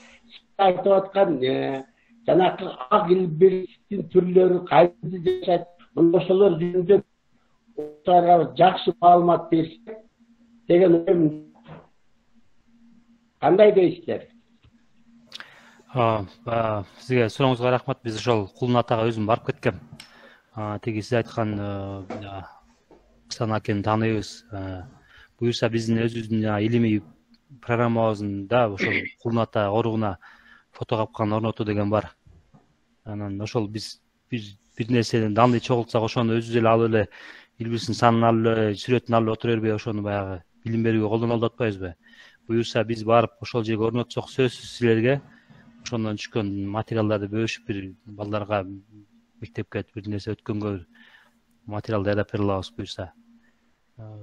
айтып аткан жанагы ак илбирстин түрлөрү кайсы жашайт, ошолор жөнүндө жакшы маалымат берсек деген оюм. Кандай дейсиздер? Сизге сурооңузга рахмат. Биз ошол Кулун атага өзүм барып кеткем. Тиги сиз айткан Ксан акени тааныйбыз. Буюрса биздин өзүбүздүн илимий программабызда ошол Кулун ата коругуна фото капкан орнотуу деген бар. Анан ошол биз бир нерсени данный чогултсак, ошону өзүбүз эле алып эле илбирсин санын алып эле, сүрөтүн алып отура бербей, ошону баягы билим берүүгө колдонолуп атпайбызбы? Буюрса биз барып ошол жерге орнотсок, сөзсүз силерге ошондон түшкөн материалдарды бөлүшүп, бир балдарга мектепке бир нерсе өткөнгө бир материал даярдап бере алабыз буюрса.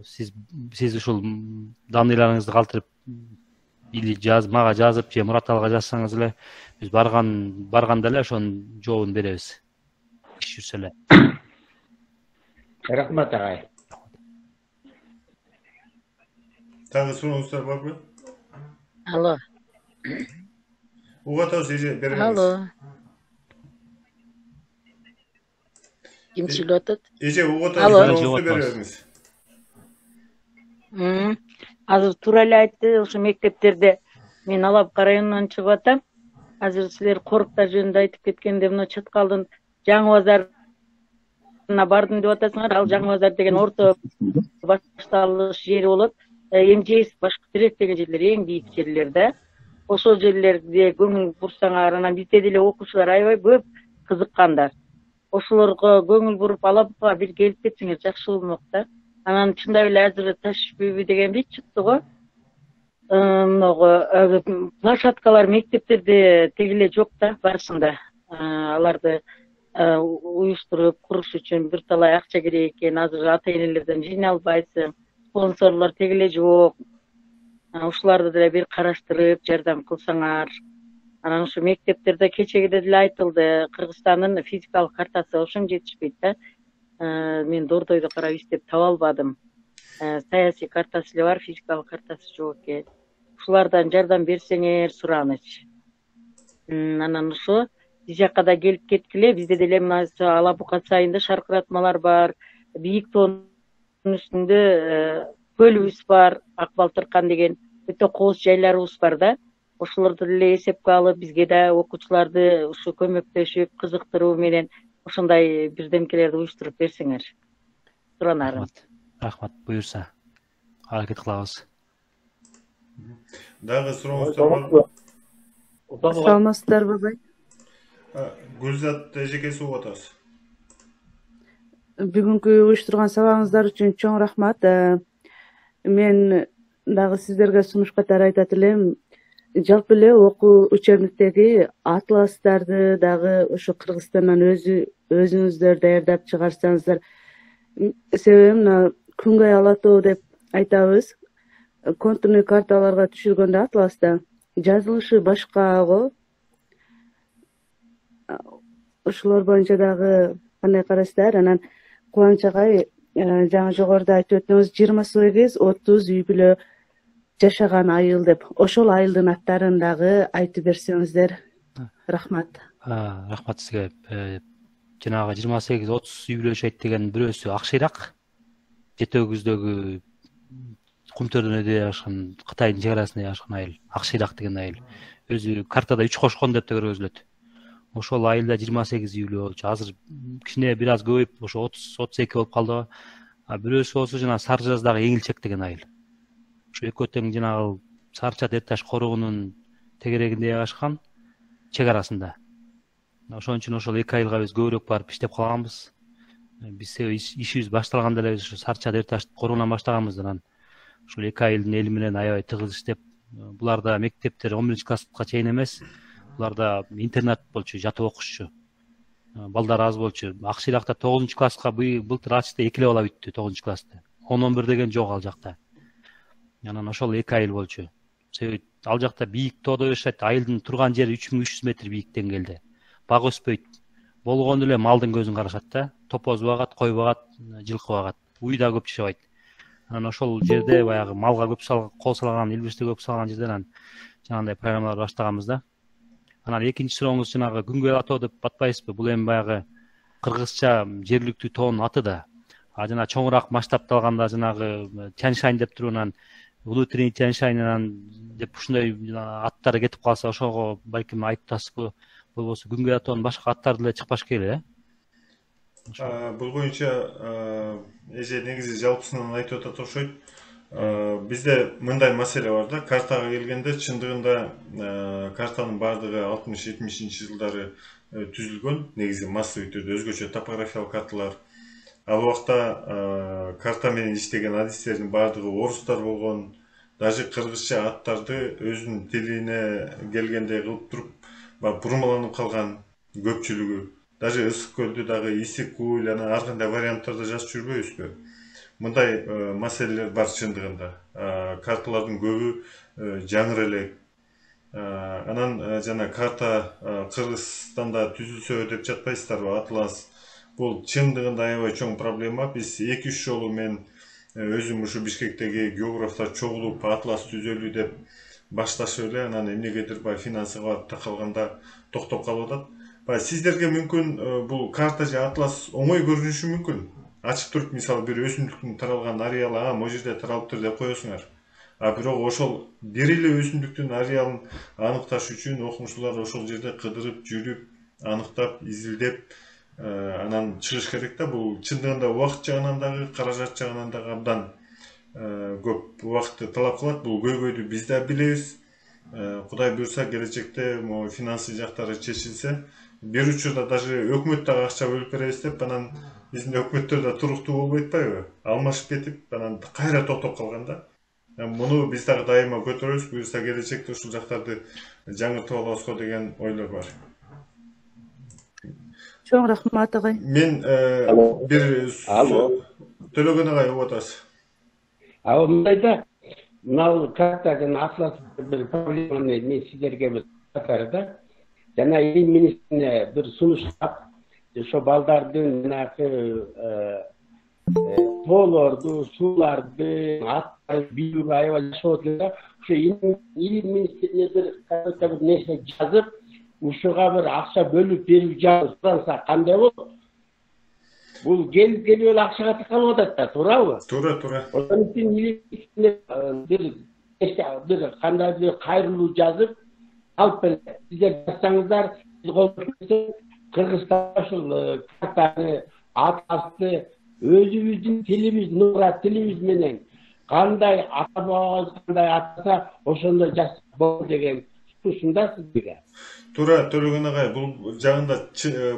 Сиз ушул данныйларыңызды калтырып или мага жазып же Мурат алга жазсаңыз эле, биз барганда эле ошонун жообун беребиз. Иш жүрсө эле. Рахмат агай. Дагы сурооңуздар барбы? Алло. Угуп атабыз, эже беребиз. Алло. Ким сүйлөп атат? Эже угуп атабыз, сурооңузду беребиз. Азыр туура эле айтты, ошо мектептерде мен Алапка районунан чыгып атам. Азыр силер коруктар жөнүндө айтып кеткенде мына Чаткалдын Жаңы базарына бардым деп атасыңар. Ал Жаңы базар деген орто башталыш жери болот. МЖС башкы тирек деген жерлер эң бийик жерлер да. Ошол жерлерде көңүл бурсаңар, анан бизде деле окуучулар аябай көп кызыккандар. Ошолорго көңүл буруп Алапка бир келип кетсеңер жакшы болмок да. Анан чындап эле азыр таш бүйбү деген бит чыкты го. Площадкалар мектептерде тегиле жок да, барысында. Аларды уюштуруп куруш үчүн бир талай акча керек экен. Азыр ата энелерден жыйнай албайсың. Спонсорлор тегиле жок. Ушуларды деле бир караштырып жардам кылсаңар. Анан ушу мектептерде кечеге деле айтылды, Кыргызстандын физикалык картасы ошоң жетишпейт да. Мен Дордойду карап издеп таба албадым. Саясий картасы эле бар, физикалык картасы жок экен. Ушулардан жардам берсеңер сураныч. Анан ошо биз жакка да келип кеткиле. Бизде деле мына Ала Бука сайында шаркыратмалар бар, бийик тоонун үстүндө көлүбүз бар, Ак Балтыркан деген өтө кооз жайларыбыз бар да. Ошолорду деле эсепке алып, бизге да окуучуларды ушу көмөктөшүп, кызыктыруу менен ошондой бирдемкелерди уюштуруп берсеңер. Суранарым. Рахмат, буюрса. Аракет кылабыз. Дагы сурооңуздар барбы? Саламатсыздарбы бабай? Гүлзат эжекеси угуп атабыз. Бүгүнкү уюштурган сабагыңыздар үчүн чоң рахмат. Мен дагы сиздерге сунуш катары айтат элем. Жалпы эле окуу учебниктеги атластарды дагы ошо Кыргызстандан өзүңүздөр даярдап чыгарсаңыздар. Себеби мына Күнгөй Ала тоо деп айтабыз. Контурный карталарга түшүргөндө атласта жазылышы башкаго. Ошолор боюнча дагы кандай карайсыздар? Анан Кубаныч агай жаңы жогоруда айтып өттүңүз 28-30 үй бүлө жашаган айыл деп. Ошол айылдын аттарын дагы айтып берсеңиздер. Рахмат. Рахмат сизге. Жанагы 28-30 үй бүлө жашайт деген бирөөсү Акшыйрак. Жетөгүздөгү Кумтөрдөн өдө жашаган Кытайдын чек арасында жашаган айыл. Акшыйрак деген айыл. Өзү картада 3 кошкон деп көргөзүлөт. Ошол айылда 28 үй бүлө болчу. Азыр кичине бир аз көбөйүп, ошо 30-32 болуп калды. Бирөөсү болсо жана Сары Жаздагы Эңилчек деген айыл. Ошо экөө тең жанагы Сарча Дерташ корогунун тегерегинде жашаган, чек арасында. Ошон үчүн ошол эки айылга биз көбүрөөк барып иштеп калганбыз. Биз ишибиз башталганда эле ошо Сарча Дерташ корогунан баштаганбыз. Анан ушул эки айылдын эли менен аябай тыгыз иштеп, буларда мектептер 11-класска чейин эмес, буларда интернат болчу, жатып окушчу. Балдар аз болчу. Акшыйракта 9-класска былтыр ачты, эки эле бала бүттү 9-класста. 10-11 деген жок ал жакта. Анан ошол эки айыл болчу. Себеби ал жакта бийик тоодо жашайт, айылдын турган жери 3300 метр бийик деңгээлде. Баг өспөйт. Болгону эле малдын көзүн карашат да. Топоз багат, кой багат, жылкы багат. Уй да көп жашабайт. Анан ошол жерде баягы малга көп кол салган, илбирсте көп салган жерден жанагындай программалар баштаганбыз да. Анан экинчи сурооңуз жанагы Күнгөй Ала тоо деп атпайсызбы? Бул эми баягы кыргызча жергиликтүү тоонун аты да. Жана чоңураак масштабталганда жанагы Тяньшань деп турганан Внутренний Тяньшань деп ушундай аттары кетип калса, ошого балким айыптасызбы? Болбосо Күнгөй Ала тоонун башка аттары деле чыкпаш керек, Бул боюнча эже негизи жалпысынан айтып атат окшойт. Бизде мындай маселе бар да, картага келгенде чындыгында картанын баардыгы 60-70 жылдары түзүлгөн, негизи массовый түрдө өзгөчө топографиялык карталар. Ал убакта карта менен иштеген адистердин баардыгы орустар болгон, даже кыргызча аттарды өзүнүн тилине келгендей кылып туруп, бурмаланып калган көпчүлүгү. Даже Ысык көлдү дагы Исик Куль, анан ар кандай варианттарда жазып жүрбөйбүзбү? Мындай маселелер бар чындыгында. Карталардын көбү жаңыр элек. Анан жана карта Кыргызстанда түзүлсө деп жатпайсыздарбы? Атлас. Бул чындыгында аябай чоң проблема. Биз 2-3 жолу мен өзүм ушу Бишкектеги географтар чогулуп атлас түзөлүү деп башташып эле, анан эмнегедир финансы барып такалганда токтоп калып атат. Сиздерге мүмкүн бул карта же атлас оңой көрүнүшү мүмкүн. Ачык туруп мисалы бир өсүмдүктүн таралган ареалы, могу жерде таралыптыр деп коесуңар. Бирок ошол бир эле өсүмдүктүн ареалын аныкташ үчүн окумуштуулар ошол жерде кыдырып, жүрүп, аныктап, изилдеп, анан чыгыш керек да. Бул чындыгында убакыт жагынан дагы, каражат жагынан дагы абдан көп убакытты талап кылат. Бул көйгөйдү биз да билебиз. Кудай буйрса келечекте могу финансы жактары чечилсе, бир учурда даже өкмөт дагы акча бөлүп беребиз деп, анан биздин өкмөттөр да туруктуу болбой атпайбы? Алмашып кетип, анан кайра токтоп калганда. Муну биз дагы дайыма көтөрөбүз, буюрса келечекте ушул жактарды жаңыртып алабызго деген ойлор бар. Чоң рахмат агай. Мен бир Төлөгөн агай угуп атасыз. Мындайда мынау картадан атлас бир проблеманы мен сиздерге бир катарда жана эл министрине бир сунуштап, ошо балдардын жанагы тоолорду, сууларды, аттарды билүүгө аябай жашап отур да, ошо эл министрине бир нерсе жазып, ушуга bir акча бөлүп берип суранса кандай болот? Бул келип эле акчага тыкалып атат да, туурабы? Туура. Ошон үчүн бир кандайдыр кайрылуу жазып алып берет. Сиздер жазсаңыздар, биз колдонсок Кыргызстан ушул картаны, атласты өзүбүздүн тилибиз, нура тилибиз менен кандай ата бабабыз кандай атаса ошондой жазсак болот деген ушунда сизге. Туура, Төлөгөн агай, бул жагында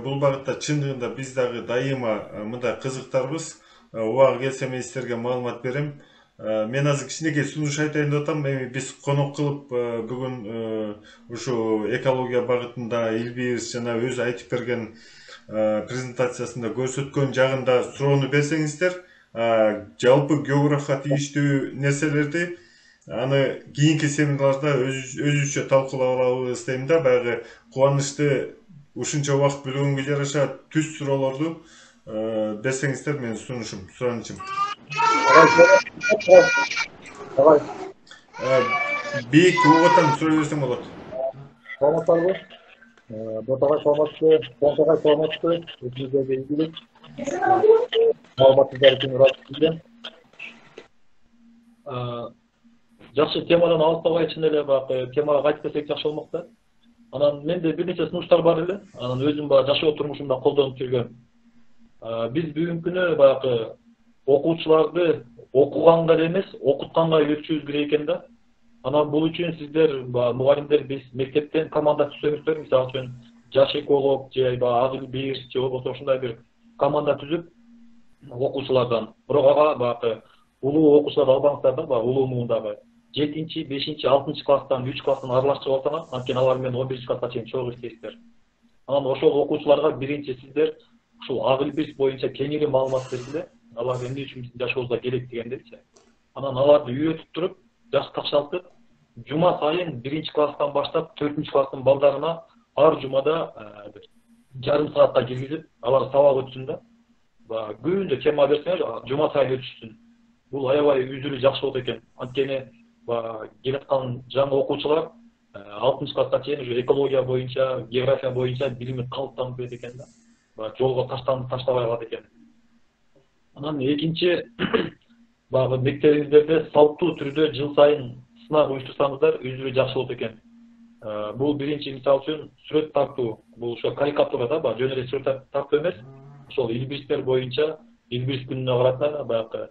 бул багытта чындыгында биз дагы дайыма мындай кызыктарбыз. Убагы келсе мен сиздерге маалымат берем. Мен азыр кичинекей сунуш айтайын деп атам. Эми биз конок кылып бүгүн ушу экология багытында Илбирс жана өзү айтып берген презентациясында көрсөткөн жагында суроону берсеңиздер, жалпы географка тийиштүү нерселерди аны кийинки семинарларда өзүбүзчө талкуулап алабыз дейм да. Баягы кубанычты ушунча убакыт бөлгөнгө жараша түз суроолорду берсеңиздер менин суранычым. Бийик угутан сурай берсең болот. Саламатсызбы? Ботагай саламатсызбы? Контагай саламатсызбы? Өзүңүздөргө ийгилик. Маалыматыңыздар үчүн ыраазымын. Жакшы темадан алыстабай чын эле баягы темага кайтып келсек жакшы болмок да. Анан менде бир нече сунуштар бар эле. Анан өзүм баягы жашоо турмушумда колдонуп жүргөм. Биз бүгүнкү күнү баягы окуучуларды окуганга эмес, окутканга үйрөтүшүбүз керек экен да. Анан бул үчүн сиздер мугалимдер биз мектептен команда түзөбүздөр, мисалы үчүн жаш эколог же Агыл бир же болбосо ушундай бир команда түзүп окуучулардан, бирок ага баягы улуу окуучуларды албаңыздар да, баягы улуу муундагы 7-ci, 5-ci, 6-cı класстан, 3 класстан аралашчы болсоңор, анткени алар менен 11-ci класска чейин чогуу иштейсиздер. Анан ошол окуучуларга биринчи сиздер ушул Агыл бир боюнча кеңири маалымат берсилер. Алар эмне үчүн биздин жашообузда керек дегендечи. Анан аларды үйрөтүп туруп, жаш такшалтып, жума сайын 1-ci класстан баштап 4-cü класстын балдарына ар жумада жарым саатка киргизип, алар сабак өтсүн да. Күндө тема берсеңер, жума сайын өтүшсүн. Бул аябай үзүлүү жакшы болот экен. Анткени келаткан жаңы окуучулар 6-cı класска чейин уже экология боюнча, география боюнча билими калыптанып кетет экен да. Жолго таштабай калат экен. Анан экинчи баягы мектебиңиздерде салттуу түрдө жыл сайын сынак уюштурсаңыздар үзүлүү жакшы болот экен. Бул биринчи мисалы үчүн сүрөт тартуу, бул ошо карикатура да, жөн эле сүрөт тартуу эмес. Ошол Илбирстер боюнча, Илбирс күнүнө карата баягы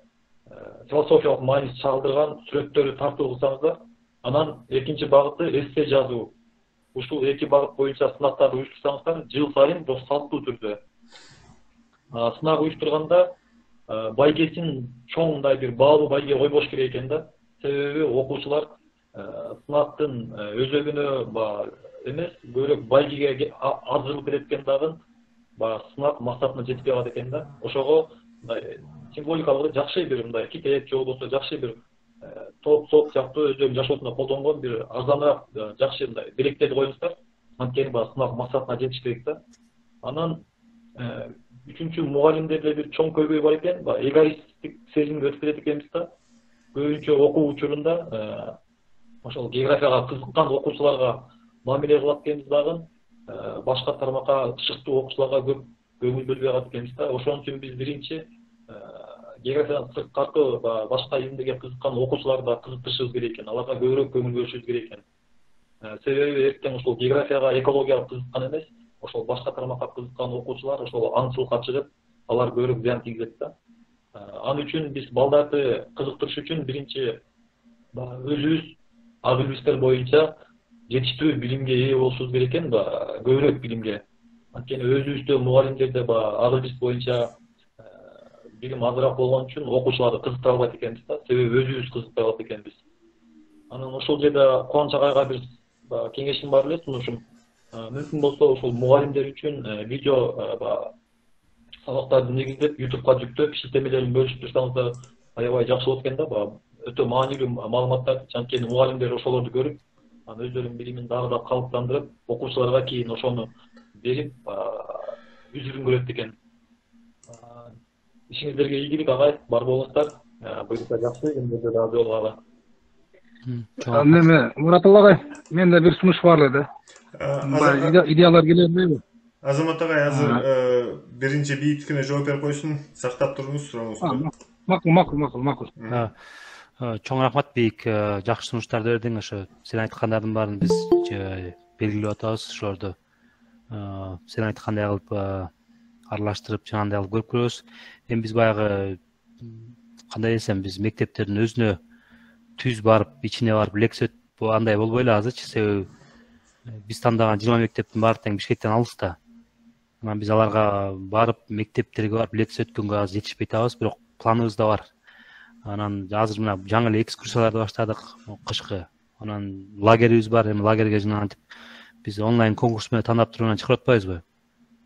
философиялык мааниси чагылдырган сүрөттөрдү тартуу кылсаңыздар, анан экинчи багыты эссе жазуу. Ушул эки багыт боюнча сынактарды уюштурсаңыздар, жыл сайын салттуу түрдө. Сынак уюштурганда байгесин чоң мындай бир баалуу байге койбош керек экен да. Себеби окуучулар сынактын өзөгүнө эмес, көбүрөөк байгеге азырылып кетет экен дагы, сынак максатына жетпей калат экен да. Ошого символикалык жакшы бир мындай китеп же болбосо жакшы бир топ сыяктуу өздөрүнүн жашоосунда колдонгон бир арзаныраак жакшы мындай белектерди коюңуздар. Анткени сынак максатына жетиш керек да. Анан үчүнчү мугалимдерде бир чоң көйгөй бар экен, эгоисттик сезимге өтүп кетет экенбиз да. Көбүнчө окуу учурунда ошол географияга кызыккан окуучуларга мамиле кылат экенбиз дагы, башка тармакка шыктуу окуучуларга көп көңүл бөлбөй калат экенбиз да. Ошон үчүн биз биринчи географиядан сырткары башка илимдерге кызыккан окуучуларды кызыктырышыбыз керек экен, аларга көбүрөөк көңүл бөлүшүбүз керек экен. Себеби эртең ошол географияга, экологияга кызыккан эмес, ошол башка тармакка кызыккан окуучулар ошол аңчылыкка чыгып, алар көбүрөөк зыян тийгизет да. Ал үчүн биз балдарды кызыктырыш үчүн биринчи өзүбүз Агылбистер боюнча жетиштүү билимге ээ болушубуз керек экен, көбүрөөк билимге. Анткени өзүбүздө мугалимдерде Агылбист боюнча билим азыраак болгон үчүн окуучуларды кызыктыра албайт экенбиз да, себеби өзүбүз кызыкпай калат экенбиз. Анан ошол жерде Кубаныч агайга бир кеңешим бар эле, сунушум. Мүмкүн болсо ошол мугалимдер үчүн видео сабактарды негиздеп, YouTube'га жүктөп, иштемелерин бөлүшүп турсаңыздар аябай жакшы болот экен да. Өтө маанилүү маалыматтар, анткени мугалимдер ошолорду көрүп, өздөрүнүн билимин дагы да калыптандырып, окуучуларга кийин ошону берип, үзүрүн көрөт экен. Ишиңиздерге ийгилик агай, бар болуңуздар. Буюрса жакшы, эмнеде разы болгула. Неме Мураталы агай, менде бир сунуш бар эле да. Идеялар келебиби? Азамат агай азыр биринчи бийиткине жооп берип койсун, сактап туруңуз, сурооңузду. Макул. Чоң рахмат Бейик, жакшы сунуштарды бердиң. Ошо сен айткандардын баарын биз белгилеп атабыз. Ошолорду сен айткандай кылып аралаштырып, жанагындай кылып көрүп көрөбүз. Эми биз баягы кандай десем, биз мектептердин өзүнө түз барып, ичине барып лекция өтүп андай болбой эле азырчы. Себеби биз тандаган 20 мектептин баары тең Бишкектен алыс да. Анан биз аларга барып, мектептерге барып лекция өткөнгө азыр жетишпей атабыз, бирок планыбызда бар. Анан азыр мына жаңы эле экскурсияларды баштадык кышкы. Анан лагерибиз бар, эми лагерге жанагынтип биз онлайн конкурс менен тандап туруп чыгарып атпайбызбы?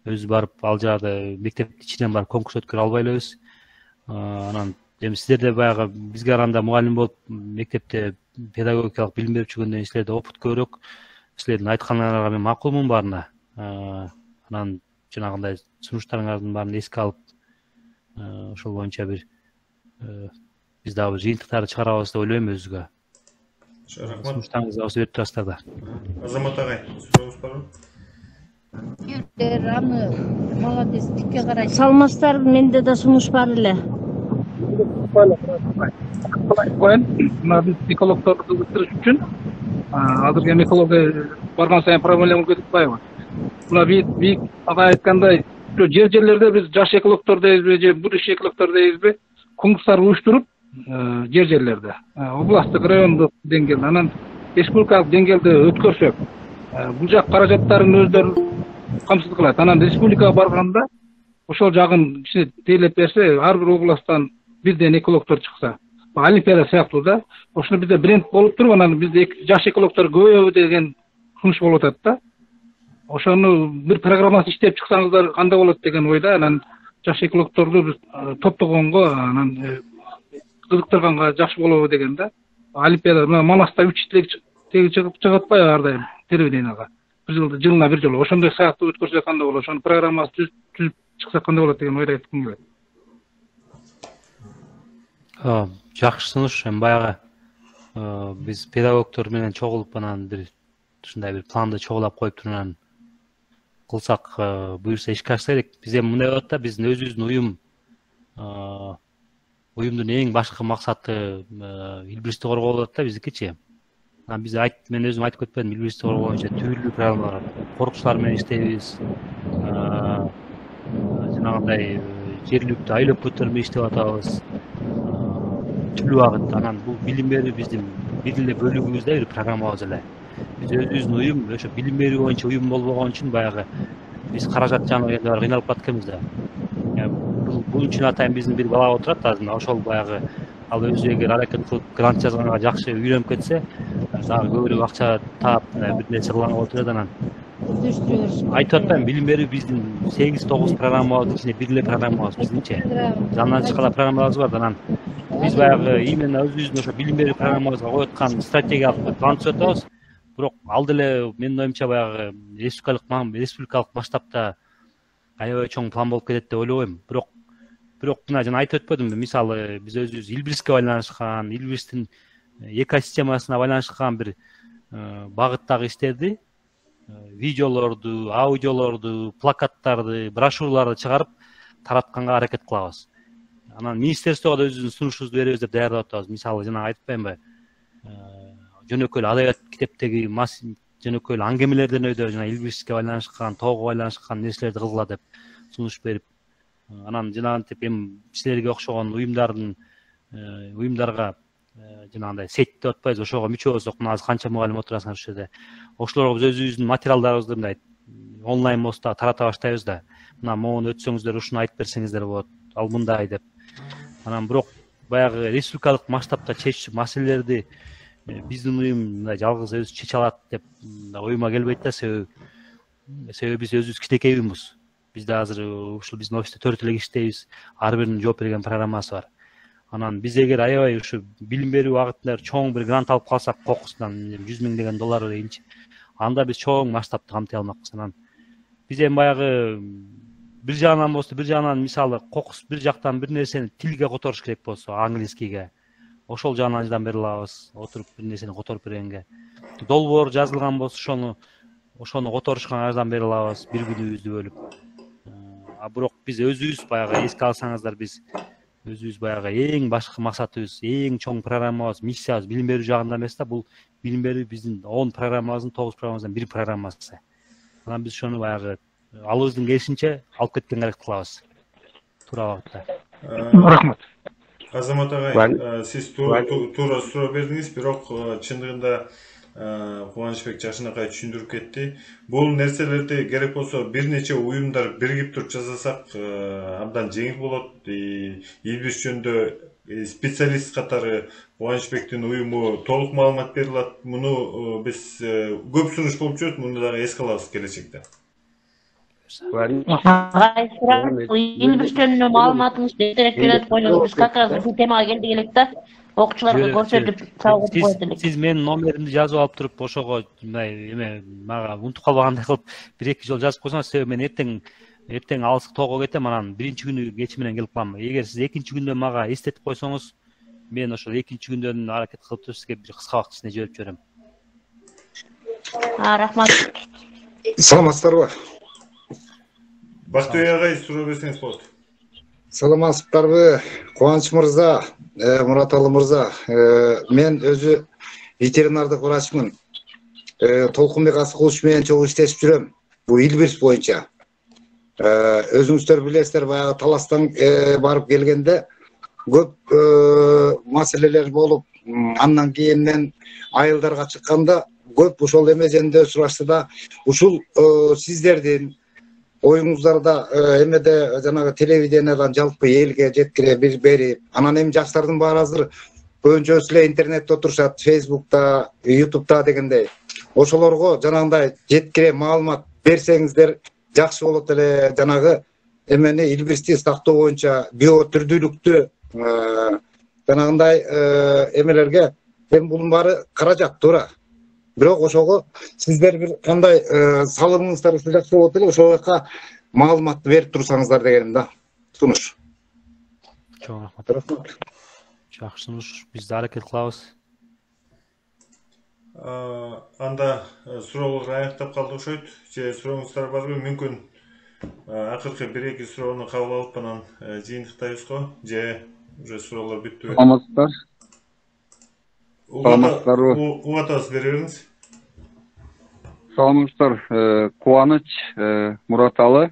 Өзүбүз барып ал жакта мектептин ичинен барып конкурс өткөрө албай элебиз. Анан эми сиздерде баягы бизге караганда мугалим болуп мектепте педагогикалык билим берип жүргөндөн силерде опыт көбүрөөк. Силердин айткандарыңарга мен макулмун баарына. Анан жанагындай сунуштарыңардын баарын эске алып, ошол боюнча бир биз дагы жыйынтыктарды чыгарабыз деп ойлойм өзүгө. Рахмат. Сунуштарыңызды осы берип турасыздар да. Азамат агай, сурооңуз барбы? Аны молодец тикке карай салмастар, менде да сунуш бар эле. Мына биз экологторду кызыктырыш үчүн азыркы экология барган сайын проблема болуп атпайбы? Мына Бийик агай айткандай, жерлерде биз жаш экологтор дейбизби же будущий экологтор дейбизби, конкурстар уюштуруп жерлерде областтык, райондук деңгээлде, анан республикалык деңгээлде өткөрсөк, бул жак каражаттарын өздөрү камсыз кылат. Анан республикага барганда ошол жагын кичине тейлеп берсе, ар бир областтан бирден экологтор чыкса, олимпиада сыяктуу да, ошону бизде бренд болуп туруп, анан бизде жаш экологтор көбөйөбү деген сунуш болуп атат да. Ошону бир программасын иштеп чыксаңыздар кандай болот деген ойда, анан жаш экологторду биз топтогонго, анан кызыктырганга жакшы болобу деген да. Олимпиада мына Манаста 3 теги чыгып атпайбы ар дайым телевиденияга. Жылына бир жолу. Ошондой сыяктуу өткөрсөк кандай болот? Ошонун программасын түзүп чыксак кандай болот деген ойду айткым келет. Жакшы сунуш. Эми баягы биз педагогтор менен чогулуп анан бир ушундай бир планды чогулап коюп туруп анан кылсак, буюрса ишке ашса керек. Биз эми мындай болот да, биздин өзүбүздүн уюмдун эң башкы максаты илбирсти коргоо болот да биздикичи. Мен өзүм айтып кетпедим, илбирсти коргоо боюнча түрлүү программалар, коркуучулар менен иштейбиз. Жанагындай жергиликтүү айлөкпөттөр менен иштеп атабыз. Түрлүү багыт. Анан бул билим берүү биздин бир эле бөлүгүбүз да, бир программабыз эле. Биз өзүбүздүн уюм, ошо билим берүү боюнча уюм болбогон үчүн баягы биз каражат жагынан бар кыйналып катканбыз да. Бул үчүн атайын биздин бир бала отурат азыр, ошол баягы ал өзү эгер аракет кылып грант жазганга жакшы үйрөнүп кетсе, дагы көбүрөөк акча таап бир нерсе кылганга отурат. Анан айтып атпайм, билим берүү биздин 8-9 программабыздын ичинде бир эле программабыз биздинчи. Андан тышкары программаларыбыз бар. Анан биз баягы именно өзүбүздүн ошо билим берүү программабызга коюп аткан стратегиялык план түзүп атабыз. Бирок ал деле менин оюмча баягы республикалык масштабта аябай чоң план болуп кетет деп ойлобойм. Бирок мына жана айтып өтпөдүмбү, мисалы биз өзүбүз илбирске байланышкан, илбирстин экосистемасына байланышкан бир багыттагы иштерди, видеолорду, аудиолорду, плакаттарды, брошюраларды чыгарып таратканга аракет кылабыз. Анан министерствого да өзүбүздүн сунушубузду беребиз деп даярдап атабыз. Мисалы жана айтып атпаймынбы, жөнөкөй эле адабият китептеги жөнөкөй эле аңгемелерден өйдө жана илбирске байланышкан, тоого байланышкан нерселерди кылгыла деп сунуш берип, анан жанагынтип эми силерге окшогон уюмдарга жанагындай сеть деп атпайбыз, ошого мүчө болсок, мына азыр канча мугалим отурасыңар ушул жерде. Ошолорго биз өзүбүздүн материалдарыбызды мындай онлайн мостта тарата баштайбыз да. Мына могуну өтсөңүздөр, ушуну айтып берсеңиздер болот, ал мындай деп. Анан бирок баягы республикалык масштабта чечүү маселелерди биздин уюм мындай жалгыз өзү чече алат деп оюма келбейт да, себеби биз өзүбүз кичинекей уюмбуз. Бизде азыр ушул биздин офисте 4 эле кишидейбиз, ар биринин жооп берген программасы бар. Анан биз эгер аябай ушу билим берүү багытында чоң бир грант алып калсак, кокустан $100,000 дейинчи, анда биз чоң масштабты камтый алмакпыз. Анан биз эми баягы бир жагынан мисалы кокус бир жактан бир нерсени тилге которуш керек болсо, английскийге, ошол жагынан жардам бере алабыз. Отуруп бир нерсени которуп бергенге. Долбоор жазылган болсо ошону которушка жардам бере алабыз, бир күнүбүздү бөлүп. А бирок биз өзүбүз баягы эске алсаңыздар, биз өзүбүз баягы эң башкы максатыбыз, эң чоң программабыз, миссиябыз билим берүү жагында эмес да, бул билим берүү биздин 10 программабыздын 9 программабыздан бир программасы. Анан биз ошону баягы алыбыздын келишинче алып кеткенге аракет кылабыз. Туура убакытта. Рахмат. Азамат агай, сиз туура суроо бердиңиз, бирок чындыгында Кубанычбек жакшынакай түшүндүрүп кетти. Бул нерселерди керек болсо бир нече уюмдар биригип туруп жасасак абдан жеңил болот. Илбирс жөнүндө специалист катары Кубанычбектин уюму толук маалымат бере алат. Муну биз көп сунуш болуп жүрөт, муну дагы эске алабыз келечекте. Илбирс жөнүндө маалыматыңыз жетерек берет койдуңуз. Биз как раз ушул темага келдик элек да. Окуучуларга көрсөтүп чалып коет элек. Сиз менин номеримди жазып алып туруп, ошого мага унутуп калбагандай кылып бир-эки жолу жазып койсоңуз, себеби мен эртең алыскы тоого кетем, анан биринчи күнү кечи менен келип калам. Эгер сиз экинчи күндө мага эстетип койсоңуз, мен ошол экинчи күндөн аракет кылып туруп сизге бир кыска убакыт ичинде жиберип жиберем. Рахмат. Саламатсыздарбы? Бактыбек агай, суроо берсеңиз болот. Саламатсыздарбы? Кубаныч мырза, Мураталы мырза, мен өзү ветеринардык врачмын. Толкунбек Асыкулович менен чогуу иштешип жүрөм. Бул Илбирс боюнча. Өзүңүздөр билесиздер, баягы таластан барып келгенде көп маселелер болуп, андан кийин мен айылдарга чыкканда көп ошол эме жөнүндө сурашты да, ушул сиздердин оюңуздарда эмеде жанагы телевидениядан жалпы элге жеткире берип, анан эми жаштардын баары азыр көбүнчөсү эле интернетте отурушат, Facebook'та, YouTube'та дегендей. Ошолорго жанагындай жеткире маалымат берсеңиздер жакшы болот эле. Жанагы эмени Илбирсти сактоо боюнча биотүрдүүлүктү жанагындай эмелерге эми бунун баары каражат, туура. Бирок ошого сиздер бир кандай салымыңыздар жакшы болот эле, ошол жака маалыматты берип турсаңыздар дегеним да. Сунуш. Чоң рахмат. Жакшы сунуш, биз да аракет кылабыз. Анда суроолор аяктап калды окшойт. Же сурооңуздар барбы? Мүмкүн акыркы бир-эки суроону кабыл алып анан жыйынтыктайбызго, же уже суроолор бүттүбү? Саламатсыздар. Саламатсыздарбы? Угатабыз, бере бериңиз. Саламатсыздар. Кубаныч Мураталы.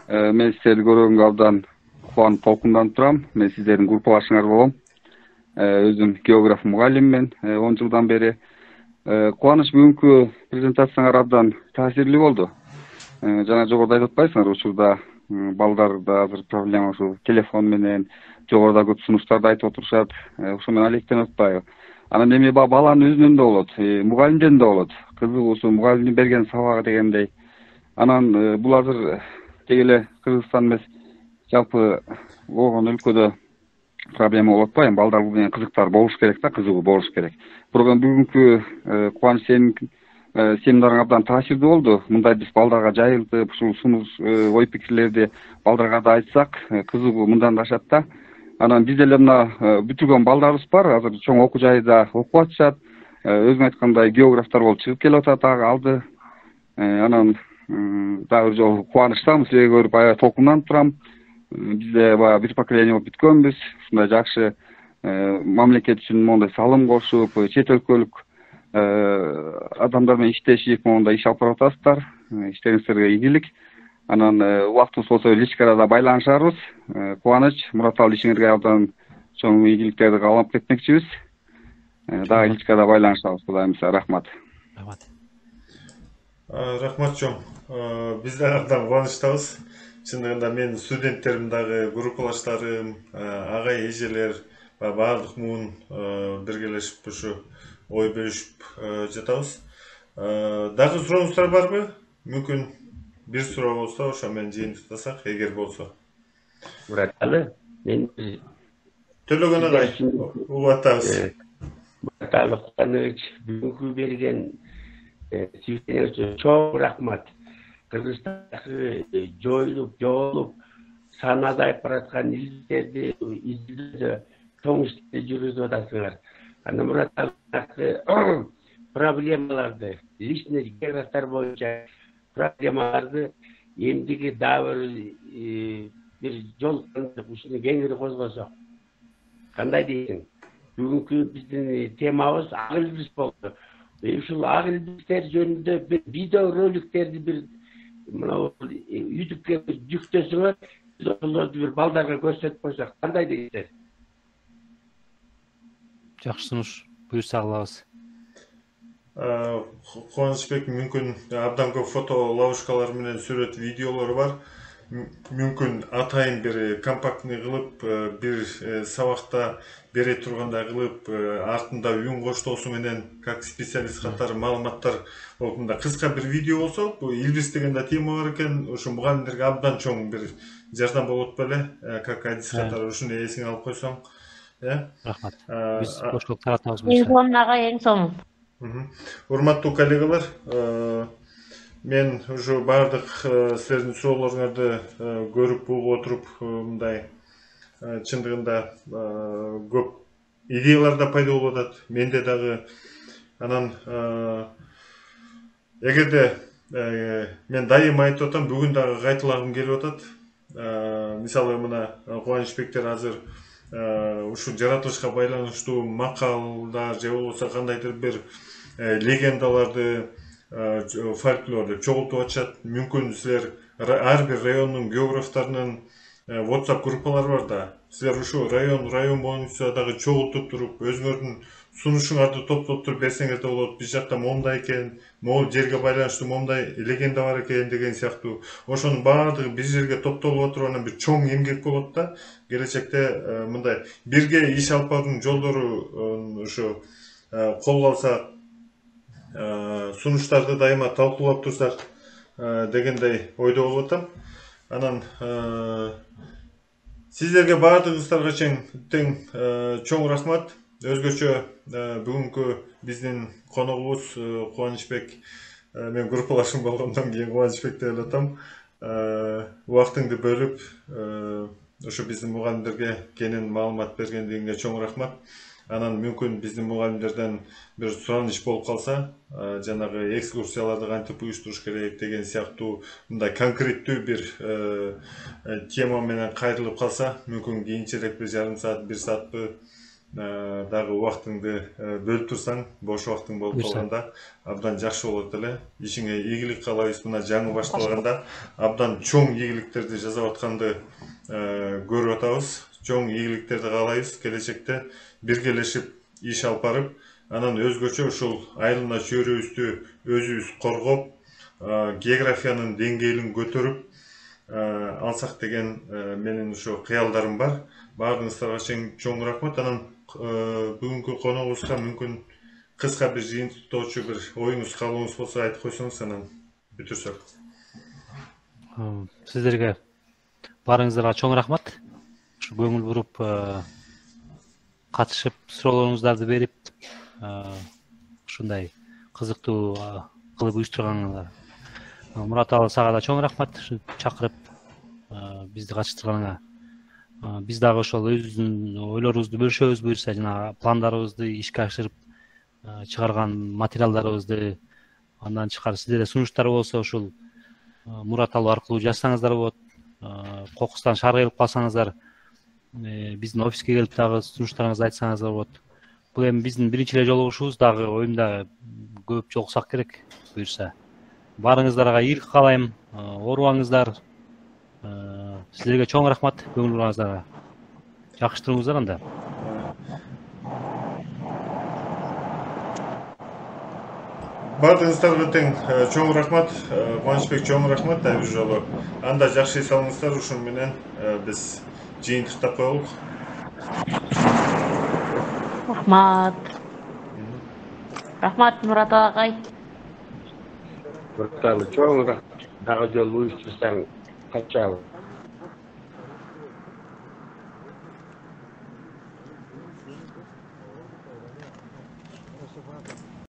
Мен сиздерди көргөнгө абдан кубанып толкунданып турам. Мен сиздердин группалашыңар болом. Өзүм географ мугалиммен 10 жылдан бери. Кубаныч, бүгүнкү презентацияңар абдан таасирлүү болду. Жана жогоруда айтып атпайсыңар, учурда балдарда азыр проблема ушул телефон менен, жогоруда көп сунуштарды айтып отурушат. Ошо менен алектенип атпайбы? Анан эми баланын өзүнөн да болот, мугалимден да болот. Кызыгуусу мугалимдин берген сабагы дегендей. Анан бул азыр тек эле Кыргызстан эмес, жалпы болгон өлкөдө проблема болуп атпайбы? Балдар бул менен кызыктар болуш керек да, кызыгуу болуш керек. Бирок бүгүнкү Кубаныч семинарың абдан таасирдүү болду. Мындай биз балдарга жайылтып, ушул сунуш ой пикирлерди балдарга да айтсак, кызыгуу мындан да ашат да. Анан биз деле мына бүтүргөн балдарыбыз бар, азыр чоң окуу жайда окуп атышат. Өзүң айткандай географтар болуп чыгып келип атат алды. Анан дагы жолу кубанычтамын, силерди көрүп аябай толкунданып турам. Бизде баягы бир поколение болуп бүткөнбүз. Ушундай жакшы мамлекет үчүн моундай салым кошуп, чет өлкөлүк адамдар менен иштешип, моундай иш алып барып атасыздар. Иштериңиздерге ийгилик. Анан убактыбыз болсо личка арада байланышарбыз. Кубаныч, Мураталы ишиңерге абдан чоң ийгиликтерди каалап кетмекчибиз. Дагы личкада байланышабыз. Кудайым сага рахмат. Рахмат чоң. Биз да абдан кубанычтабыз. Чындыгында мен студенттерим дагы, группалаштарым, агай эжелер баардык муун биргелешип ушу ой бөлүшүп жатабыз. Дагы сурооңуздар барбы? Мүмкүн бир суроо болсо, ошо менен жыйынтыктасак, эгер болсо. Мураталы, мен Төлөгөн агай, угатабыз. Мураталы Кубаныч, бүгүнкү берген сүйүктөрүңүз үчүн чоң рахмат. Кыргызстандагы жоюлуп, жоолуп, саны азайып бараткан илдерди изилдөдө чоң ишти жүргүзүп атасыңар. Анда Мурат проблемаларды, личный географтар боюнча проблемаларды эмдиги дагы бир жол тандып ушуну кеңири козгосок. Кандай дейсиң? Бүгүнкү биздин темабыз ак илбирс болду. Ушул ак илбирстер жөнүндө бир видео роликтерди бир мына YouTube'га жүктөсөңөр, биз ошолорду бир балдарга көрсөтүп койсок, кандай дейсиңер? Жакшы сунуш, буюрса кылабыз. Кубанычбек мүмкүн абдан көп фото ловушкалар менен сүрөт видеолор бар. Мүмкүн атайын бир компактный кылып, бир сабакта бере тургандай кылып, артында үн коштоосу менен как специалист катары маалыматтар болуп, мындай кыска бир видео болсо, бул илбирс деген да тема бар экен, ошо мугалимдерге абдан чоң бир жардам болот беле, как адис катары ушуну эсиңе алып койсоң. Рахмат. Биз бошколук таратабыз. Эң сонун ага, эң сонун. Урматтуу коллегалар, мен уже бардык силердин суроолоруңарды көрүп угуп отуруп, мындай чындыгында көп идеялар да пайда болуп атат. Менде дагы анан эгерде мен дайыма айтып атам, бүгүн дагы кайталагым келип атат. Мисалы мына Кубанычбектер азыр ушу жаратылышка байланыштуу макалдар же болбосо кандайдыр бир легендаларды, фольклорду чогултуп атышат. Мүмкүн силер ар бир райондун географтарынын WhatsApp группалары бар да. Силер ушу район боюнча дагы чогултуп туруп, өзүңөрдүн сунушуңарды топтоп туруп берсеңер да болот. Биз жакта момундай экен, могул жерге байланыштуу момундай легенда бар экен деген сыяктуу. Ошонун баардыгы бир жерге топтолуп отуруп, анан бир чоң эмгек болот да. Келечекте мындай бирге иш алып баруунун жолдору ушу колго алсак, сунуштарды дайыма талкуулап турсак дегендей ойдо болуп атам. Анан сиздерге баардыгыңыздарга тең чоң рахмат. Өзгөчө бүгүнкү биздин коногубуз Кубанычбек, мен группалашым болгондон кийин Кубанычбек деп атам. Убактыңды бөлүп, ошо биздин мугалимдерге кенен маалымат бергендигиңе чоң рахмат. Анан мүмкүн биздин мугалимдерден бир сураныч болуп калса, жанагы экскурсияларды кантип уюштуруш керек деген сыяктуу мындай конкреттүү бир тема менен кайрылып калса, мүмкүн кийинчерээк бир жарым саат, бир саатпы дагы убактыңды бөлүп турсаң, бош убактың болуп калганда абдан жакшы болот эле. Ишиңе ийгилик каалайбыз. Мына жаңы башталганда абдан чоң ийгиликтерди жасап атканды көрүп атабыз. Чоң ийгиликтерди каалайбыз. Келечекте биргелешип иш алып барып, анан өзгөчө ушул айылына чөйрөбүздү өзүбүз коргоп, географиянын деңгээлин көтөрүп алсак деген менин ошо кыялдарым бар. Баардыгыңыздарга чоң рахмат. Анан бүгүнкү коногубузга мүмкүн кыска бир жыйынтыктоочу бир оюңуз, каалооңуз болсо айтып койсоңуз, анан бүтүрсөк. Сиздерге баарыңыздарга чоң рахмат. Ушу көңүл буруп катышып, суроолоруңуздарды берип, ушундай кызыктуу кылып уюштурганыңар. Мурат ага сага да чоң рахмат, чакырып бизди катыштырганыңа. Биз дагы ошол өзүбүздүн ойлорубузду бөлүшөбүз, буюрса жана пландарыбызды ишке ашырып чыгарган материалдарыбызды, андан тышкары сиздерде сунуштар болсо ушул Мурат алуу аркылуу жазсаңыздар болот. Кокустан шаар келип калсаңыздар, биздин офиске келип дагы сунуштарыңызды айтсаңыздар болот. Бул эми биздин биринчи эле жолугушубуз, дагы оюмда көп жолуксак керек, буюрса. Баарыңыздарга ийгилик каалайм, оорубаңыздар. Сиздерге чоң рахмат, көңүл бурганыңыздарга. Жакшы туруңуздар анда. Баардыгыңыздарга тең чоң рахмат, Кубанычбек чоң рахмат. Бир жолу анда жакшы эс алыңыздар, ушун менен биз жыйынтыктап коелук. Рахмат. Рахмат Мурат агай. Чоң рахмат. Дагы жолу уюштурсаң качабыз. Спасибо.